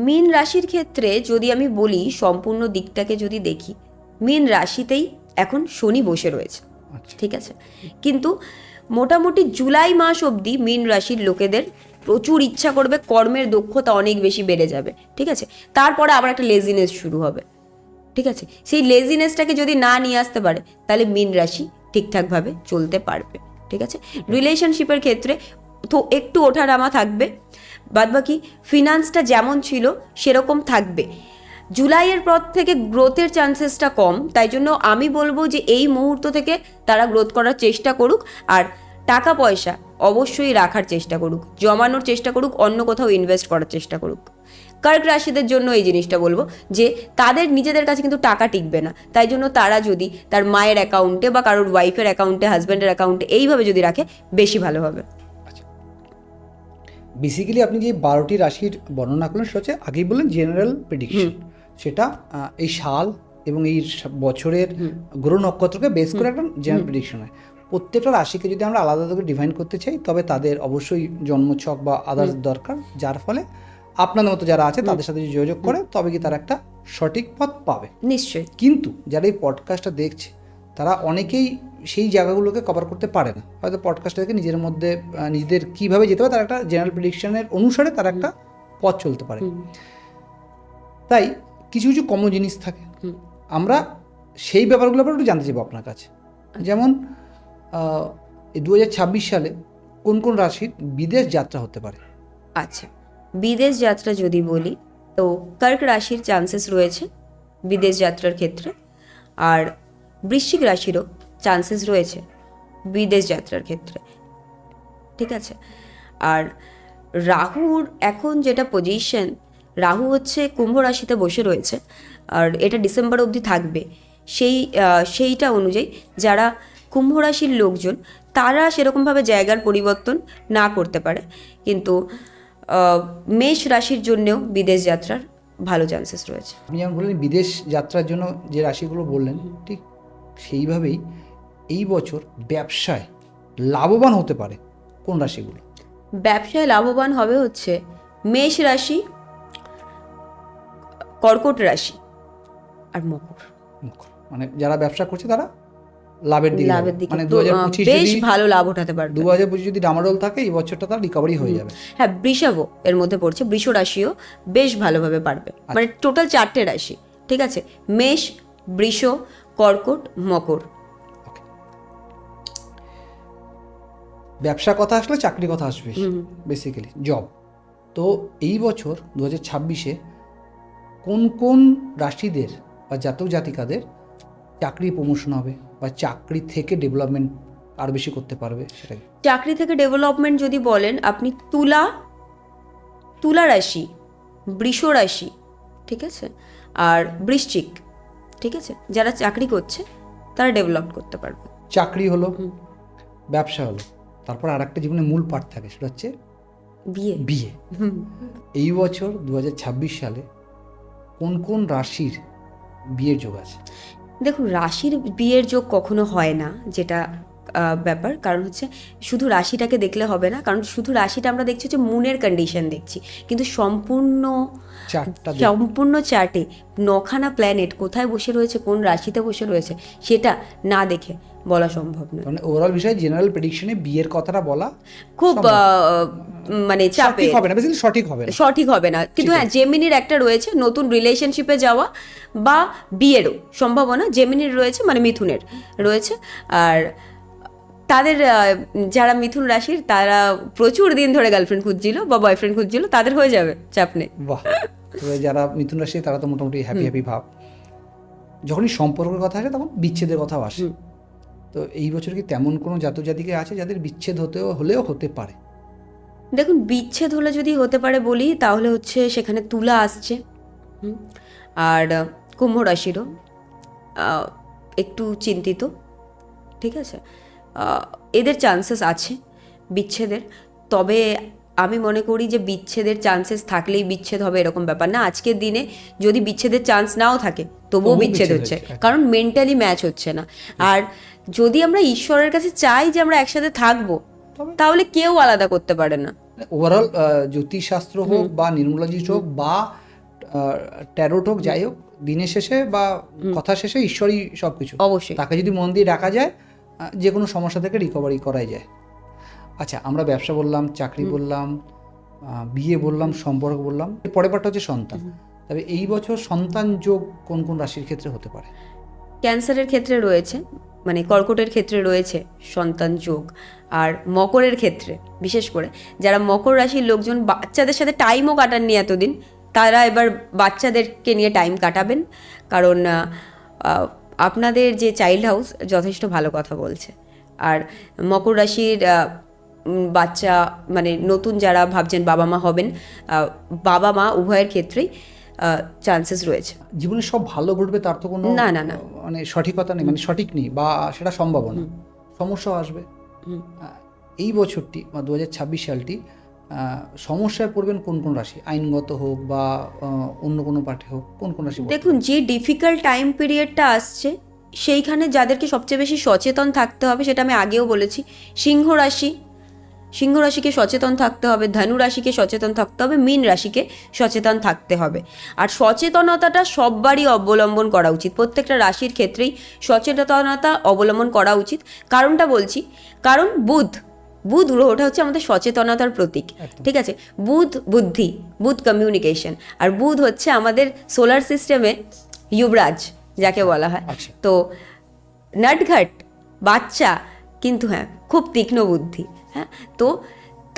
মীন রাশির ক্ষেত্রে যদি আমি বলি, সম্পূর্ণ দিকটাকে যদি দেখি, মীন রাশিতেই এখন শনি বসে রয়েছে, ঠিক আছে। কিন্তু মোটামুটি জুলাই মাস অবধি মীন রাশির লোকেদের প্রচুর ইচ্ছা করবে, কর্মের দক্ষতা অনেক বেশি বেড়ে যাবে, ঠিক আছে। তারপরে আবার একটা লেজিনেস শুরু হবে, ঠিক আছে। সেই লেজিনেসটাকে যদি না নিয়ে আসতে পারে তাহলে মীন রাশি ঠিকঠাকভাবে চলতে পারবে, ঠিক আছে। রিলেশনশিপের ক্ষেত্রে তো একটু ওঠানামা থাকবে, বাদবাকি ফিনান্সটা যেমন ছিল সেরকম থাকবে। জুলাইয়ের পর থেকে গ্রোথের চান্সেসটা কম, তাই জন্য আমি বলবো যে এই মুহূর্ত থেকে তারা গ্রোথ করার চেষ্টা করুক, আর টাকা পয়সা অবশ্যই রাখার চেষ্টা করুক, জমানোর চেষ্টা করুক, অন্য কোথাও ইনভেস্ট করার চেষ্টা করুক। কর্ক রাশিদের জন্য এই জিনিসটা বলবো যে তাদের নিজেদের কাছে কিন্তু টাকা টিকবে না, তাই জন্য তারা যদি তার মায়ের অ্যাকাউন্টে বা কারোর ওয়াইফের অ্যাকাউন্টে, হাজব্যান্ডের অ্যাকাউন্টে এইভাবে যদি রাখে বেশি ভালো হবে। বেসিক্যালি আপনি যে 12টি রাশির বর্ণনা করলেন সেটা হচ্ছে আগেই বললেন জেনারেল প্রেডিকশন, সেটা এই সাল এবং এই বছরের গ্রহ নক্ষত্রকে বেস করে একটা জেনারেল প্রেডিকশন হয়। প্রত্যেকটা রাশিকে যদি আমরা আলাদা করে ডিফাইন করতে চাই তবে তাদের অবশ্যই জন্মছক বা আদার্স দরকার, যার ফলে আপনাদের মতো যারা আছে তাদের সাথে যোগাযোগ করে তবে কি তারা একটা সঠিক পথ পাবে নিশ্চয়ই। কিন্তু যারা এই পডকাস্টটা দেখছে তারা অনেকেই সেই জায়গাগুলোকে কভার করতে পারে না, হয়তো পডকাস্টটা দেখে নিজের মধ্যে নিজেদের কীভাবে যেতে পারে তার একটা জেনারেল প্রেডিকশনের অনুসারে তারা একটা পথ চলতে পারে। তাই কিছু কিছু কমন জিনিস থাকে, আমরা সেই ব্যাপারগুলো একটু জানতে চাইবো আপনার কাছে। যেমন এই 2026 সালে কোন কোন রাশির বিদেশ যাত্রা হতে পারে? আচ্ছা, বিদেশ যাত্রা যদি বলি তো কর্ক রাশির চান্সেস রয়েছে, বিদেশ যাত্রার ক্ষেত্রে। আর বৃশ্চিক রাশিরও চান্সেস রয়েছে বিদেশ যাত্রার ক্ষেত্রে, ঠিক আছে। আর রাহুর এখন যেটা পজিশন, রাহু হচ্ছে কুম্ভ রাশিতে বসে রয়েছে, আর এটা ডিসেম্বর অবধি থাকবে। সেইটা অনুযায়ী যারা কুম্ভ রাশির লোকজন তারা সেরকমভাবে জায়গার পরিবর্তন না করতে পারে, কিন্তু মেষ রাশির জন্যেও বিদেশ যাত্রার ভালো চান্সেস রয়েছে। আপনি যেমন বললেন বিদেশ যাত্রার জন্য যে রাশিগুলো বললেন, ঠিক সেইভাবেই এই বছর ব্যবসায় লাভবান হতে পারে কোন রাশিগুলো? ব্যবসায় লাভবান হবে হচ্ছে মেষ রাশি, কর্কট রাশি আর মকর। মানে যারা ব্যবসা করছে তারা লাভের দিকে লাভের দিকে মানে তো, 2025 বেশ যদি ভালো লাভ উঠাতে পারবে। 2025 যদি ডামাডোল থাকে এই বছরটা তার রিকভারি হয়ে যাবে। হ্যাঁ, বৃষভও এর মধ্যে পড়ছে, বৃষ রাশিও বেশ ভালোভাবে পারবে। মানে টোটাল 4টে রাশি, ঠিক আছে, মেষ, বৃষ, কর্কট, মকর। ব্যবসা কথা আসলে চাকরি কথা আসবে, বেসিক্যালি জব। তো এই বছর 2026-এ কোন কোন রাশিদের বা জাতক জাতিকাদের চাকরি প্রমোশন হবে বা চাকরি থেকে ডেভেলপমেন্ট আর বেশি করতে পারবে সেটা কি? চাকরি থেকে ডেভেলপমেন্ট যদি বলেন, আপনি তুলা রাশি, বৃষ রাশি, ঠিক আছে, আর বৃশ্চিক, ঠিক আছে, যারা চাকরি করছে তারা ডেভেলপ করতে পারবে। চাকরি হলো, ব্যবসা হলো, তারপর আর একটা জীবনে মূল পার্ট থাকে, সেটা হচ্ছে বিয়ে। এই বছর 2026 সালে কোন কোন রাশির বিয়ের যোগ আছে? দেখুন, রাশির বিয়ের যোগ কখনো হয় না, যেটা ব্যাপার। কারণ হচ্ছে শুধু রাশিটাকে দেখলে হবে না, কারণ শুধু রাশিটা আমরা দেখছি হচ্ছে মুনের কন্ডিশন দেখছি, কিন্তু সম্পূর্ণ চার্টে 9খানা প্ল্যানেট কোথায় বসে রয়েছে, কোন রাশিতে বসে রয়েছে, সেটা না দেখে বলা সম্ভব নয়। মানে ওভারঅল বিষয়ে জেনারেল প্রেডিকশনে বিয়ের কথাটা বলা খুব মানে চাপে হবে না, বেসিক্যালি সঠিক হবে না। কিন্তু হ্যাঁ, জেমিনির একটা রয়েছে নতুন রিলেশনশিপে যাওয়া বা বিয়েরও সম্ভাবনা জেমিনির রয়েছে, মানে মিথুনের রয়েছে। আর তাদের যারা মিথুন রাশির, তারা প্রচুর দিন ধরে গার্লফ্রেন্ড খুঁজছিল বা বয়ফ্রেন্ড খুঁজছিল, তাদের হয়ে যাবে, চাপ নেই। বাহ, তবে যারা মিথুন রাশি তারা তো মোটামুটি হ্যাপি ভাব। যখনই সম্পর্কের কথা আসে তখন বিচ্ছেদের কথাও আসে। তো এই বছর কি তেমন কোনো জাতক জাতিকে আছে যাদের বিচ্ছেদ হলেও হতে পারে? দেখুন, বিচ্ছেদ হলে যদি হতে পারে বলি, তাহলে হচ্ছে সেখানে তুলা আসছে, আর কুম্ভ রাশিরও একটু চিন্তিত, ঠিক আছে, এদের চান্সেস আছে বিচ্ছেদের। তবে আমি মনে করি যে বিচ্ছেদের চান্সেস থাকলেই বিচ্ছেদ হবে এরকম ব্যাপার না। আজকের দিনে যদি বিচ্ছেদের চান্স নাও থাকে তবুও বিচ্ছেদ হচ্ছে, কারণ মেন্টালি ম্যাচ হচ্ছে না। আর যদি আমরা ঈশ্বরের কাছে চাই যে আমরা একসাথে থাকবো, তাহলে কেউ আলাদা করতে পারে না। ওভারঅল জ্যোতিষশাস্ত্র হোক বা নিউমোলজিস্ট হোক বা ট্যারোট হোক, যাই হোক, দিনের শেষে বা কথা শেষে ঈশ্বরই সবকিছু। অবশ্যই তাকে যদি মন দিয়ে ডাকা যায়, যে কোনো সমস্যা থেকে রিকভারি করাই যায়। আচ্ছা, আমরা ব্যবসা বললাম, চাকরি বললাম, বিয়ে বললাম, সম্পর্ক বললাম, পরের পার্টটা হচ্ছে সন্তান। তবে এই বছর সন্তান যোগ কোন কোন রাশির ক্ষেত্রে হতে পারে? ক্যান্সারের ক্ষেত্রে রয়েছে, মানে কর্কটের ক্ষেত্রে রয়েছে সন্তান যোগ। আর মকরের ক্ষেত্রে বিশেষ করে যারা মকর রাশির লোকজন বাচ্চাদের সাথে টাইমও কাটাননি এতদিন, তারা এবার বাচ্চাদেরকে নিয়ে টাইম কাটাবেন, কারণ আপনাদের যে চাইল্ড হাউস যথেষ্ট ভালো কথা বলছে। আর মকর রাশির বাচ্চা, মানে নতুন যারা ভাবছেন বাবা মা হবেন, বাবা মা উভয়ের ক্ষেত্রেই চান্সেস রয়েছে। জীবনে সব ভালো ঘটবে তার তো কোনো না মানে সঠিকতা নেই, মানে সঠিক নেই বা সেটা সম্ভাবনা, সমস্যাও আসবে। এই বছরটি বা 2026 সালটি সমস্যায় পড়বেন কোন কোন রাশি? আইনগত হোক বা অন্য কোনো পার্টি হোক, কোন কোন রাশি? দেখুন, যে ডিফিকাল্ট টাইম পিরিয়ডটা আসছে সেইখানে যাদেরকে সবচেয়ে বেশি সচেতন থাকতে হবে, সেটা আমি আগেও বলেছি, সিংহ রাশিকে সচেতন থাকতে হবে, ধনু রাশিকে সচেতন থাকতে হবে, মীন রাশিকে সচেতন থাকতে হবে। আর সচেতনতাটা সববারই অবলম্বন করা উচিত, প্রত্যেকটা রাশির ক্ষেত্রেই সচেতনতা অবলম্বন করা উচিত। কারণটা বলছি, কারণ বুধ গ্রহটা হচ্ছে আমাদের সচেতনতার প্রতীক, ঠিক আছে। বুদ্ধি, বুধ কমিউনিকেশন, আর বুধ হচ্ছে আমাদের সোলার সিস্টেমে যুবরাজ যাকে বলা হয়। তো নটঘট বাচ্চা, কিন্তু হ্যাঁ খুব তীক্ষ্ণ বুদ্ধি। হ্যাঁ, তো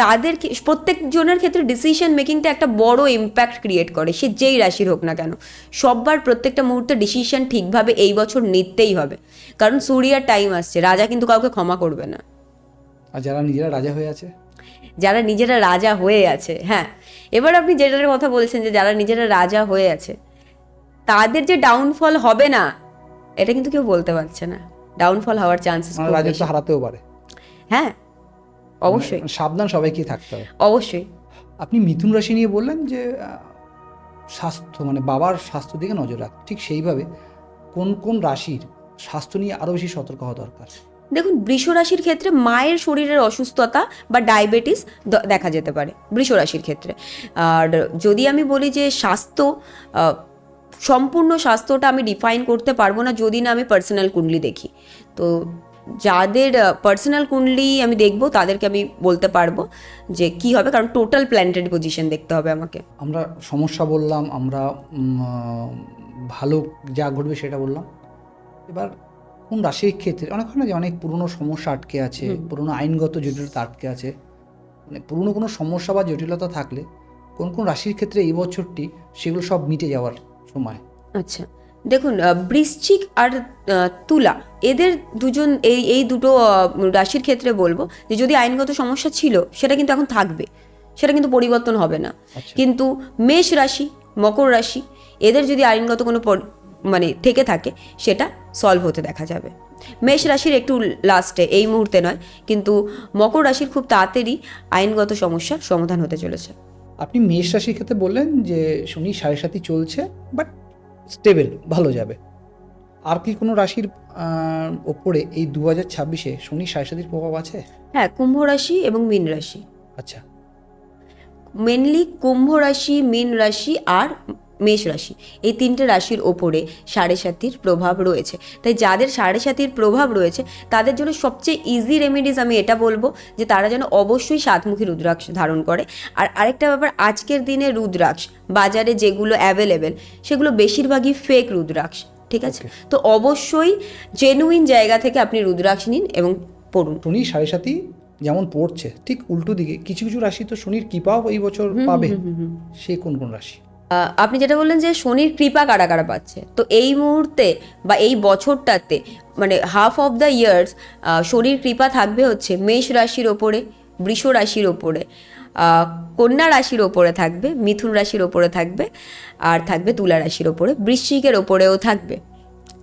তাদের প্রত্যেক জনের ক্ষেত্রে ডিসিশন মেকিংটা একটা বড় ইম্প্যাক্ট ক্রিয়েট করে, সে যেই রাশির হোক না কেন। সববার প্রত্যেকটা মুহূর্তে ডিসিশন ঠিকভাবে এই বছর নিতেই হবে, কারণ সূর্যার টাইম আসছে, রাজা কিন্তু কাউকে ক্ষমা করবে না। আর যারা নিজেরা রাজা হয়ে আছে, যারা নিজেরা রাজা হয়ে আছে, হ্যাঁ, এবার আপনি যেটার কথা বলছেন যে যারা নিজেরা রাজা হয়ে আছে তাদের যে ডাউনফল হবে না এটা কিন্তু কেউ বলতে পারছে না। ডাউনফল হওয়ার চান্সেস রাজত্ব হারাতেও পারে। হ্যাঁ, অবশ্যই, সাবধান সবাইকে থাকতে হবে। অবশ্যই। আপনি মিথুন রাশি নিয়ে বললেন যে স্বাস্থ্য, মানে বাবার স্বাস্থ্য দিকে নজর রাখ, ঠিক সেইভাবে কোন কোন রাশির স্বাস্থ্য নিয়ে আরও বেশি সতর্ক হওয়া দরকার? দেখুন, বৃষ রাশির ক্ষেত্রে মায়ের শরীরের অসুস্থতা বা ডায়াবেটিস দেখা যেতে পারে বৃষ রাশির ক্ষেত্রে। আর যদি আমি বলি যে স্বাস্থ্য, সম্পূর্ণ স্বাস্থ্যটা আমি ডিফাইন করতে পারবো না যদি না আমি পার্সোনাল কুণ্ডলি দেখি। তো যাদের পার্সোনাল কুণ্ডলি আমি দেখবো তাদেরকে আমি বলতে পারবো যে কি হবে, কারণ টোটাল প্ল্যানেটারি পজিশন দেখতে হবে আমাকে। আমরা সমস্যা বললাম, আমরা ভালো যা ঘটবে সেটা বললাম। এবার কোন রাশির ক্ষেত্রে অনেক হয় না যে অনেক পুরনো সমস্যা আটকে আছে, পুরনো আইনগত জটিলতা আটকে আছে, মানে পুরনো কোনো সমস্যা বা জটিলতা থাকলে কোন কোন রাশির ক্ষেত্রে এই বছরটি সেগুলো সব মিটে যাওয়ার সময়? আচ্ছা, দেখুন, বৃশ্চিক আর তুলা, এদের দুজন এই দুটো রাশির ক্ষেত্রে বলবো যে যদি আইনগত সমস্যা ছিল সেটা কিন্তু এখন থাকবে, সেটা কিন্তু পরিবর্তন হবে না। কিন্তু মেষ রাশি, মকর রাশি, এদের যদি আইনগত কোনো মানে থেকে থাকে সেটা সলভ হতে দেখা যাবে। মেষ রাশির একটু লাস্টে, এই মুহূর্তে নয়, কিন্তু মকর রাশির খুব তাড়াতাড়ি আইনগত সমস্যার সমাধান হতে চলেছে। আপনি মেষ রাশির ক্ষেত্রে বললেন যে শনি 7.5 চলছে, বাট স্টেবল, ভালো যাবে। আর কি কোনো রাশির ওপরে এই 2026-এ শনি 7.5 প্রভাব আছে? হ্যাঁ, কুম্ভ রাশি এবং মীন রাশি। আচ্ছা, মেনলি কুম্ভ রাশি, মীন রাশি আর মেষ রাশি, এই তিনটে রাশির ওপরে 7.5 প্রভাব রয়েছে। তাই যাদের 7.5 প্রভাব রয়েছে তাদের জন্য সবচেয়ে ইজি রেমেডিস আমি এটা বলবো যে তারা যেন অবশ্যই 7মুখী রুদ্রাক্ষ ধারণ করে। আর আরেকটা ব্যাপার, আজকের দিনে রুদ্রাক্ষ বাজারে যেগুলো অ্যাভেলেবেল সেগুলো বেশিরভাগই ফেক রুদ্রাক্ষ, ঠিক আছে? তো অবশ্যই জেনুইন জায়গা থেকে আপনি রুদ্রাক্ষ নিন এবং পড়ুন। শনি 7.5 যেমন পড়ছে, ঠিক উল্টো দিকে কিছু কিছু রাশি তো শনির কৃপাও এই বছর পাবে, সে কোন কোন রাশি? আপনি যেটা বললেন যে শনির কৃপা কারা কারা পাচ্ছে, তো এই মুহূর্তে বা এই বছরটাতে মানে হাফ অফ দ্য ইয়ার্স শনির কৃপা থাকবে হচ্ছে মেষ রাশির ওপরে, বৃষ রাশির ওপরে, কন্যা রাশির ওপরে থাকবে, মিথুন রাশির ওপরে থাকবে, আর থাকবে তুলা রাশির ওপরে, বৃশ্চিকের ওপরেও থাকবে,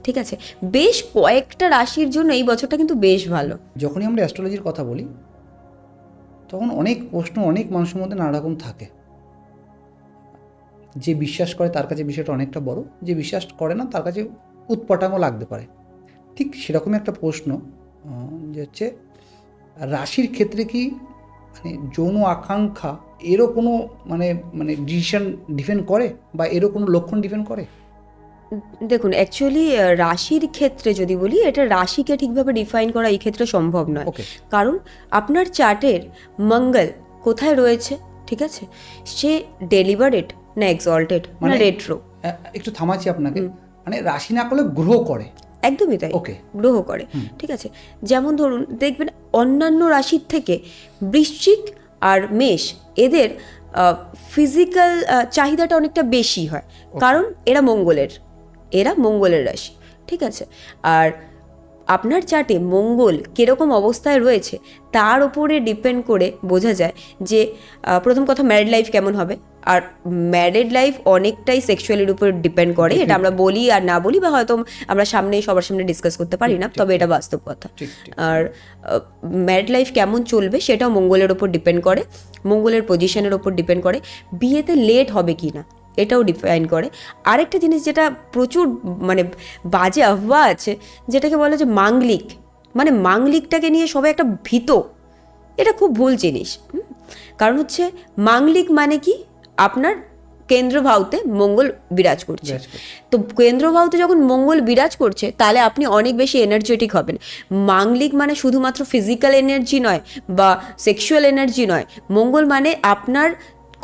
ঠিক আছে? বেশ কয়েকটা রাশির জন্য এই বছরটা কিন্তু বেশ ভালো। যখনই আমরা অ্যাস্ট্রোলজির কথা বলি তখন অনেক প্রশ্ন অনেক মানুষের মধ্যে নানা রকম থাকে। যে বিশ্বাস করে তার কাছে বিষয়টা অনেকটা বড়, যে বিশ্বাস করে না তার কাছে উৎপটাঙ্গ লাগতে পারে। ঠিক সেরকমই একটা প্রশ্ন যে হচ্ছে রাশির ক্ষেত্রে কি মানে যৌন আকাঙ্ক্ষা এরও কোনো মানে মানে ডিসিশন ডিপেন্ড করে বা এরও কোনো লক্ষণ ডিপেন্ড করে? দেখুন, অ্যাকচুয়ালি রাশির ক্ষেত্রে যদি বলি, এটা রাশিকে ঠিকভাবে ডিফাইন করা এই ক্ষেত্রে সম্ভব নয়। কারণ আপনার চার্টের মঙ্গল কোথায় রয়েছে, ঠিক আছে, সে ডেলিভারেট না এক্সঅল্টেড না রেট্রো। একটু থামাচ্ছি আপনাকে, মানে রাশি না করলে গ্রহ করে। একদমই তাই, গ্রহ করে, ঠিক আছে? যেমন ধরুন, দেখবেন অন্যান্য রাশির থেকে বৃশ্চিক আর মেষ এদের ফিজিক্যাল চাহিদাটা অনেকটা বেশি হয়, কারণ এরা মঙ্গলের রাশি, ঠিক আছে? আর আপনার চার্টে মঙ্গল কীরকম অবস্থায় রয়েছে তার উপরে ডিপেন্ড করে বোঝা যায় যে প্রথম কথা ম্যারিড লাইফ কেমন হবে। আর ম্যারিড লাইফ অনেকটাই সেক্সুয়ালির উপর ডিপেন্ড করে, এটা আমরা বলি আর না বলি, বা হয়তো আমরা সবার সামনে ডিসকাস করতে পারি না, তবে এটা বাস্তব কথা। আর ম্যারিড লাইফ কেমন চলবে সেটাও মঙ্গলের ওপর ডিপেন্ড করে, মঙ্গলের পজিশনের ওপর ডিপেন্ড করে, বিয়েতে লেট হবে কি না এটাও ডিফাইন করে। আরেকটা জিনিস যেটা প্রচুর মানে বাজে আফওয়া আছে, যেটাকে বলে যে মাঙ্গলিক, মানে মাঙ্গলিকটাকে নিয়ে সবাই একটা ভীত, এটা খুব ভুল জিনিস। কারণ হচ্ছে মাঙ্গলিক মানে কি, আপনার কেন্দ্রভাবতে মঙ্গল বিরাজ করছে, তো কেন্দ্রভাবতে যখন মঙ্গল বিরাজ করছে তাহলে আপনি অনেক বেশি এনার্জেটিক হবেন। মাঙ্গলিক মানে শুধুমাত্র ফিজিক্যাল এনার্জি নয় বা সেক্সুয়াল এনার্জি নয়, মঙ্গল মানে আপনার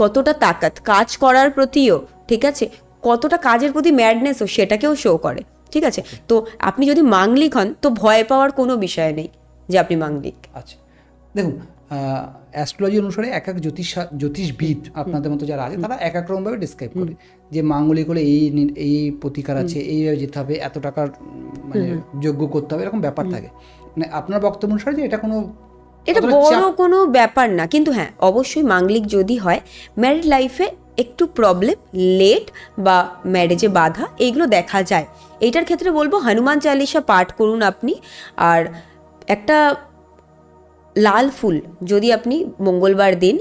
কতটা তাকাত কাজ করার প্রতিও, ঠিক আছে, কতটা কাজের প্রতি ম্যাডনেসও সেটাকেও শো করে, ঠিক আছে? তো আপনি যদি মাঙ্গলিক হন তো ভয় পাওয়ার কোনো বিষয় নেই যে আপনি মাঙ্গলিক। আচ্ছা, দেখুন অ্যাস্ট্রোলজি অনুসারে এক এক জ্যোতিষবিদ আপনাদের মতো যারা আছে তারা এক এক রকমভাবে ডিসক্রাইব করে যে মাঙ্গলিক হলে এই প্রতিকার আছে, এইভাবে যেতে হবে, এত টাকার মানে যোগ্য করতে হবে, এরকম ব্যাপার থাকে। মানে আপনার বক্তব্য অনুসারে যে এটা বড় কোনো ব্যাপার না, কিন্তু হ্যাঁ অবশ্যই মাঙ্গলিক যদি হয় ম্যারিড লাইফে একটু প্রবলেম, লেট বা ম্যারেজে বাধা এইগুলো দেখা যায়। এইটার ক্ষেত্রে বলবো হনুমান চালিসা পাঠ করুন আপনি, আর একটা লাল ফুল যদি আপনি মঙ্গলবার দিন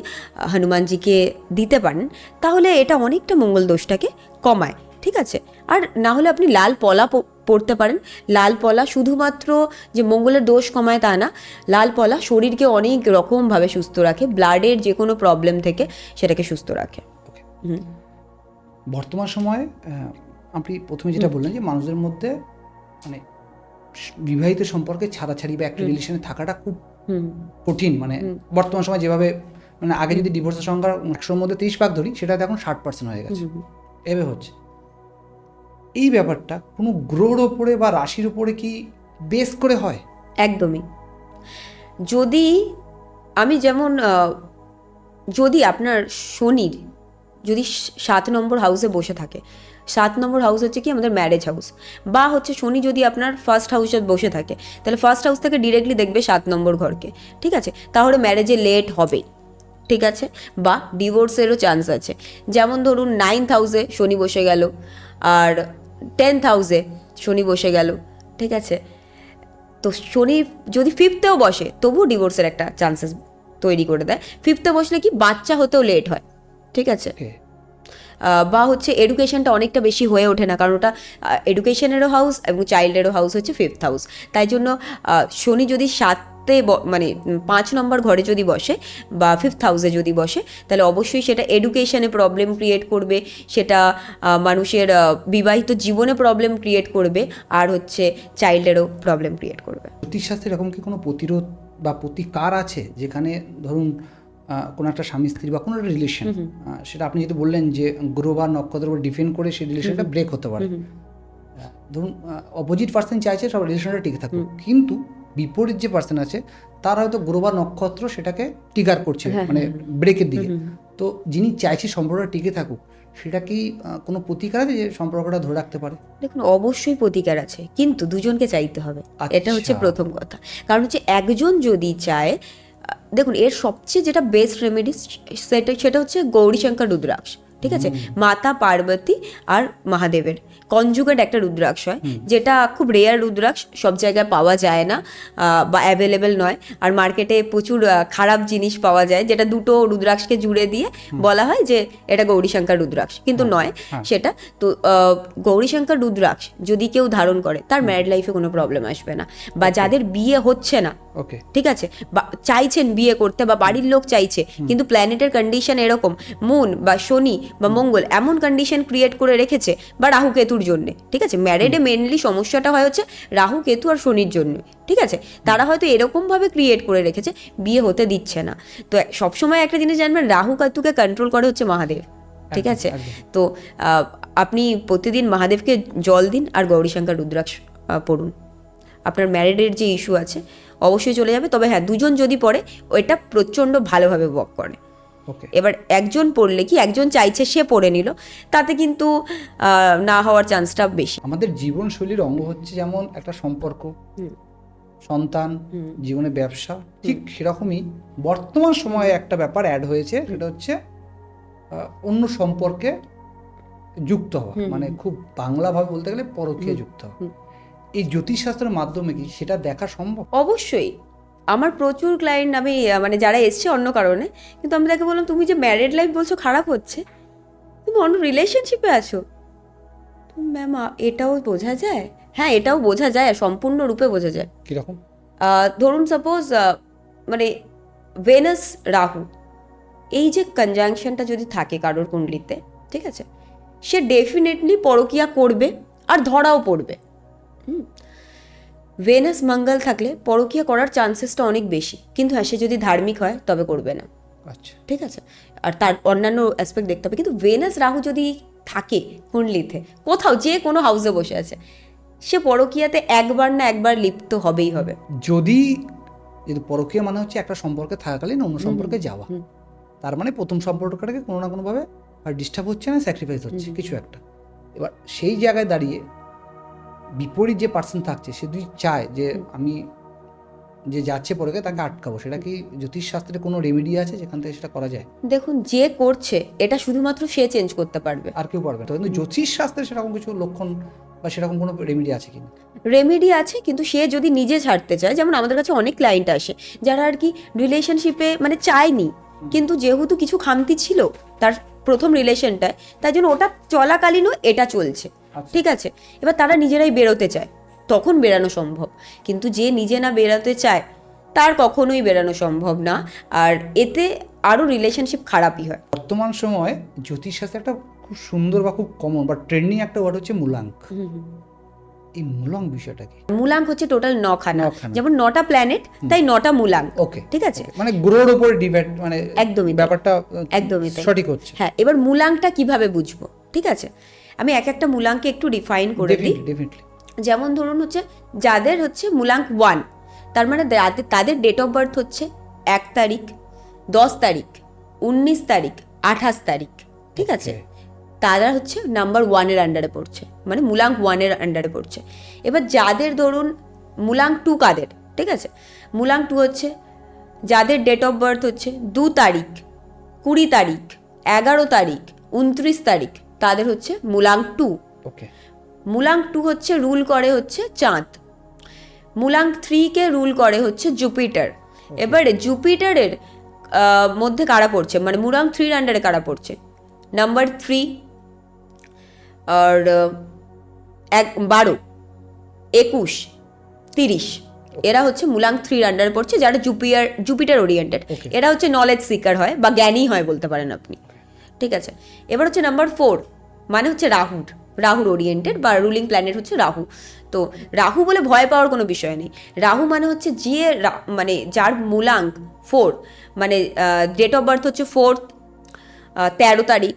হনুমানজিকে দিতে পারেন তাহলে এটা অনেকটা মঙ্গল দোষটাকে কমায়, ঠিক আছে। আর না হলে আপনি লাল পলা পড়তে পারেন। লাল পলা শুধুমাত্র যে মঙ্গলের দোষ কমায় তা না, লাল পলা শরীরকে অনেক রকমভাবে সুস্থ রাখে, ব্লাডের যে কোনো প্রবলেম থেকে সেটাকে সুস্থ রাখে। বর্তমান সময়ে আপনি প্রথমে যেটা বললেন যে মানুষদের মধ্যে মানে বিবাহিত সম্পর্কে ছাড়াছাড়ি বা একটা রিলেশনে থাকাটা খুব কঠিন। মানে বর্তমান সময় যেভাবে মানে আগে যদি ডিভোর্সের সংখ্যা 100-র মধ্যে 30% ধরি, সেটা এখন 60% হয়ে গেছে, এভাবে হচ্ছে। এই ব্যাপারটা কোনো গ্রহর ওপরে বা রাশির ওপরে কি বেস করে হয়? একদমই। যদি আমি যেমন যদি আপনার শনির যদি 7 নম্বর হাউসে বসে থাকে, 7 নম্বর হাউস হচ্ছে কি আমাদের ম্যারেজ হাউস, বা হচ্ছে শনি যদি আপনার ফার্স্ট হাউসে বসে থাকে তাহলে ফার্স্ট হাউস থেকে ডিরেক্টলি দেখবে 7 নম্বর ঘরকে, ঠিক আছে। তাহলে ম্যারেজে লেট হবে, ঠিক আছে, বা ডিভোর্সেরও চান্স আছে। যেমন ধরুন 9th হাউসে শনি বসে গেল আর 10th হাউসে শনি বসে গেল, ঠিক আছে। তো শনি যদি 5th-এও বসে তবুও ডিভোর্সের একটা চান্সেস তৈরি করে দেয়। 5th-এ বসলে কি বাচ্চা হতেও লেট হয়, ঠিক আছে। বা হচ্ছে এডুকেশনটা অনেকটা বেশি হয়ে ওঠে না, কারণ ওটা এডুকেশনেরও হাউস এবং চাইল্ডেরও হাউস হচ্ছে 5th হাউস। তাই জন্য শনি যদি 7-এ মানে 5 নম্বর ঘরে যদি বসে বা 5th হাউসে যদি বসে তাহলে অবশ্যই সেটা এডুকেশনে প্রবলেম ক্রিয়েট করবে, সেটা মানুষের বিবাহিত জীবনে প্রবলেম ক্রিয়েট করবে, আর হচ্ছে চাইল্ডেরও প্রবলেম ক্রিয়েট করবে। জ্যোতিষশাস্ত্রে এরকম কি কোনো প্রতিরোধ বা প্রতিকার আছে যেখানে ধরুন কোনো একটা স্বামী স্ত্রী বা কোনো একটা রিলেশন, সেটা আপনি যেহেতু বললেন যে গ্রহ বা নক্ষত্রের উপর ডিপেন্ড করে সেই রিলেশনটা ব্রেক হতে পারে, ধরুন অপোজিট পার্সন চাইছে সব রিলেশনটা টিকে থাকুক, কিন্তু বিপরীত যে পার্সন আছে তার হয়তো গ্রহ বা নক্ষত্র সেটাকে ট্রিগার করছে মানে ব্রেকের দিকে, তো যিনি চাইছে সম্পর্কটা টিকে থাকুক সেটা কি কোনো প্রতিকার আছে যে সম্পর্কটা ধরে রাখতে পারে? দেখুন অবশ্যই প্রতিকার আছে, কিন্তু দুজনকে চাইতে হবে, এটা হচ্ছে প্রথম কথা। কারণ হচ্ছে একজন যদি চায়, দেখুন এর সবচেয়ে যেটা বেস্ট রেমেডি সেটা হচ্ছে গৌরীশঙ্কর রুদ্রাক্ষ, ঠিক আছে। মাতা পার্বতী আর মহাদেবের কনজুগেট একটা রুদ্রাক্ষ হয়, যেটা খুব রেয়ার রুদ্রাক্ষ, সব জায়গায় পাওয়া যায় না বা অ্যাভেলেবেল নয়। আর মার্কেটে প্রচুর খারাপ জিনিস পাওয়া যায় যেটা দুটো রুদ্রাক্ষকে জুড়ে দিয়ে বলা হয় যে এটা গৌরীশঙ্কর রুদ্রাক্ষ, কিন্তু নয় সেটা। তো গৌরীশঙ্কর রুদ্রাক্ষ যদি কেউ ধারণ করে তার ম্যারিড লাইফে কোনো প্রবলেম আসবে না, বা যাদের বিয়ে হচ্ছে না, ঠিক আছে, বা চাইছেন বিয়ে করতে বা বাড়ির লোক চাইছে কিন্তু প্ল্যানেটের কন্ডিশন এরকম, মুন বা শনি বা মঙ্গল এমন কন্ডিশন ক্রিয়েট করে রেখেছে, বা রাহু কেতুর জন্য, ঠিক আছে। ম্যারিডে মেনলি সমস্যাটা হয় হচ্ছে রাহু কেতু আর শনির জন্য, ঠিক আছে। তারা হয়তো এরকমভাবে ক্রিয়েট করে রেখেছে বিয়ে হতে দিচ্ছে না। তো সবসময় একটা জিনিস জানবেন, রাহু কেতুকে কন্ট্রোল করে হচ্ছে মহাদেব, ঠিক আছে। তো আপনি প্রতিদিন মহাদেবকে জল দিন আর গৌরীশঙ্কর রুদ্রাক্ষ পড়ুন, আপনার ম্যারিডের যে ইস্যু আছে অবশ্যই চলে যাবে। তবে হ্যাঁ, দুজন যদি পড়ে ওইটা প্রচণ্ড ভালোভাবে ওয়ার্ক করে। এবার একজন পড়লে কি, একজন চাইছে সে পড়ে নিল, তাতে কিন্তু না হওয়ার চান্সটা বেশি। আমাদের জীবনশৈলীর অঙ্গ হচ্ছে যেমন একটা সম্পর্ক, সন্তান, জীবনে ব্যবসা, ঠিক সেরকমই বর্তমান সময়ে একটা ব্যাপার অ্যাড হয়েছে, সেটা হচ্ছে অন্য সম্পর্কে যুক্ত হওয়া, মানে খুব বাংলাভাবে বলতে গেলে পরকীয়া যুক্ত হওয়া। এই জ্যোতিষশাস্ত্রের মাধ্যমে কি সেটা দেখা সম্ভব? অবশ্যই। আমার প্রচুর ক্লায়েন্ট আমি মানে যারা এসছে অন্য কারণে, কিন্তু আমি তাকে বললাম তুমি যে ম্যারিড লাইফ বলছো খারাপ হচ্ছে, তুমি অন্য রিলেশনশিপে আছো। তো ম্যাম এটাও বোঝা যায়? হ্যাঁ, এটাও বোঝা যায়, সম্পূর্ণরূপে বোঝা যায়। কীরকম? ধরুন সাপোজ মানে ভেনাস রাহু এই যে কনজাংশনটা যদি থাকে কারোর কুণ্ডলিতে, ঠিক আছে, সে ডেফিনেটলি পরকীয়া করবে আর ধরাও পড়বে। ভেনাস মঙ্গল থাকলে পরকীয়া করার চান্সেসটা অনেক বেশি, কিন্তু হ্যাঁ সে যদি ধার্মিক হয় তবে করবে না, ঠিক আছে। আর তার অন্যান্য অ্যাসপেক্ট দেখতে হবে। কিন্তু ভেনাস রাহু যদি থাকে কুণ্ডলিতে কোথাও, যে কোনো হাউসে বসে আছে, সে পরকীয়াতে একবার না একবার লিপ্ত হবেই হবে। যদি যদি পরকীয়া মানে হচ্ছে একটা সম্পর্কে থাকাকালীন অন্য সম্পর্কে যাওয়া, তার মানে প্রথম সম্পর্কটাকে কোনো না কোনোভাবে আর ডিস্টার্ব হচ্ছে না, স্যাক্রিফাইস হচ্ছে কিছু একটা। এবার সেই জায়গায় দাঁড়িয়ে বিপরীত যে পার্সন থাকছে সে যদি চায় যে আমি যে যাচ্ছে পরকে তাকে আটকাবো, সেটা কি জ্যোতিষশাস্ত্রে কোনো রেমেডি আছে যেখান থেকে সেটা করা যায়? দেখুন, যে করছে এটা শুধুমাত্র সে চেঞ্জ করতে পারবে, আর কেউ পারবে না। কিন্তু জ্যোতিষশাস্ত্রে সেরকম কিছু লক্ষণ বা সেরকম কোনো রেমেডি আছে কিনা? রেমেডি আছে, কিন্তু সে যদি নিজে ছাড়তে চায়, যেমন আমাদের কাছে অনেক ক্লায়েন্ট আসে যারা আর কি রিলেশনশিপে মানে চায়নি, কিন্তু যেহেতু কিছু খামতি ছিল তার প্রথম রিলেশনটায়, তাই জন্য ওটা চলাকালীনও এটা চলছে, ঠিক আছে, এবার তারা নিজেরাই বেরোতে চায়, তখন বেরানো সম্ভব। কিন্তু যে নিজে না বেরোতে চায় তার কখনোই বেরানো সম্ভব না, আর এতে আরও রিলেশনশিপ খারাপই হয়। বর্তমান সময় জ্যোতিষশাস্ত্রে একটা খুব সুন্দর বা খুব কমন বা ট্রেন্ডিং একটা ওয়ার্ড হচ্ছে মূলাঙ্ক। এই মূলাঙ্ক বিষয়টা কি? মূলাঙ্ক হচ্ছে টোটাল 9খানা, নখানা। যেমন 9টা প্ল্যানেট তাই 9টা মূলাঙ্ক। ওকে, ঠিক আছে, মানে গ্রহের উপরে ডিপেন্ড, মানে একদমই তাই। ব্যাপারটা একদমই তাই। সঠিক হচ্ছে। হ্যাঁ, এবার মূলাঙ্কটা কিভাবে বুঝবো, ঠিক আছে, আমি এক একটা মূলাঙ্কে একটু ডিফাইন করে দিই। ডেফিনেটলি। যেমন ধরুন হচ্ছে যাদের হচ্ছে মূলাঙ্ক 1, তার মানে তাদের ডেট অফ বার্থ হচ্ছে 1 তারিখ, 10 তারিখ, 19 তারিখ, 28 তারিখ, ঠিক আছে, তারা হচ্ছে নাম্বার 1-এর আন্ডারে পড়ছে, মানে মূলাঙ্ক 1-এর আন্ডারে পড়ছে। এবার যাদের ধরুন মূলাঙ্ক 2 কাদের, ঠিক আছে, মূলাঙ্ক 2 হচ্ছে যাদের ডেট অফ বার্থ হচ্ছে 2 তারিখ, 20 তারিখ, 11 তারিখ, 29 তারিখ, তাদের হচ্ছে মূলাঙ্ক 2। ওকে। মূলাঙ্ক 2 হচ্ছে রুল করে হচ্ছে চাঁদ, মূলাঙ্ক 3-কে রুল করে হচ্ছে জুপিটার। এবারে জুপিটারের মধ্যে কারা পড়ছে, মানে মূলাঙ্ক 3-র আন্ডারে কারা পড়ছে, নাম্বার 3 আর 12, 21, 30, এরা হচ্ছে মূলাঙ্ক 3-র আন্ডারে পড়ছে, যারা জুপিটার ওরিয়েন্টেড। এরা হচ্ছে নলেজ সিকার হয় বা জ্ঞানী হয় বলতে পারেন আপনি, ঠিক আছে। এবার হচ্ছে নাম্বার 4, মানে হচ্ছে রাহুর ওরিয়েন্টেড বা রুলিং প্ল্যানেট হচ্ছে রাহু। তো রাহু বলে ভয় পাওয়ার কোনো বিষয় নেই। রাহু মানে হচ্ছে যে মানে যার মূলাঙ্ক 4, মানে ডেট অফ বার্থ হচ্ছে 4, 13 তারিখ,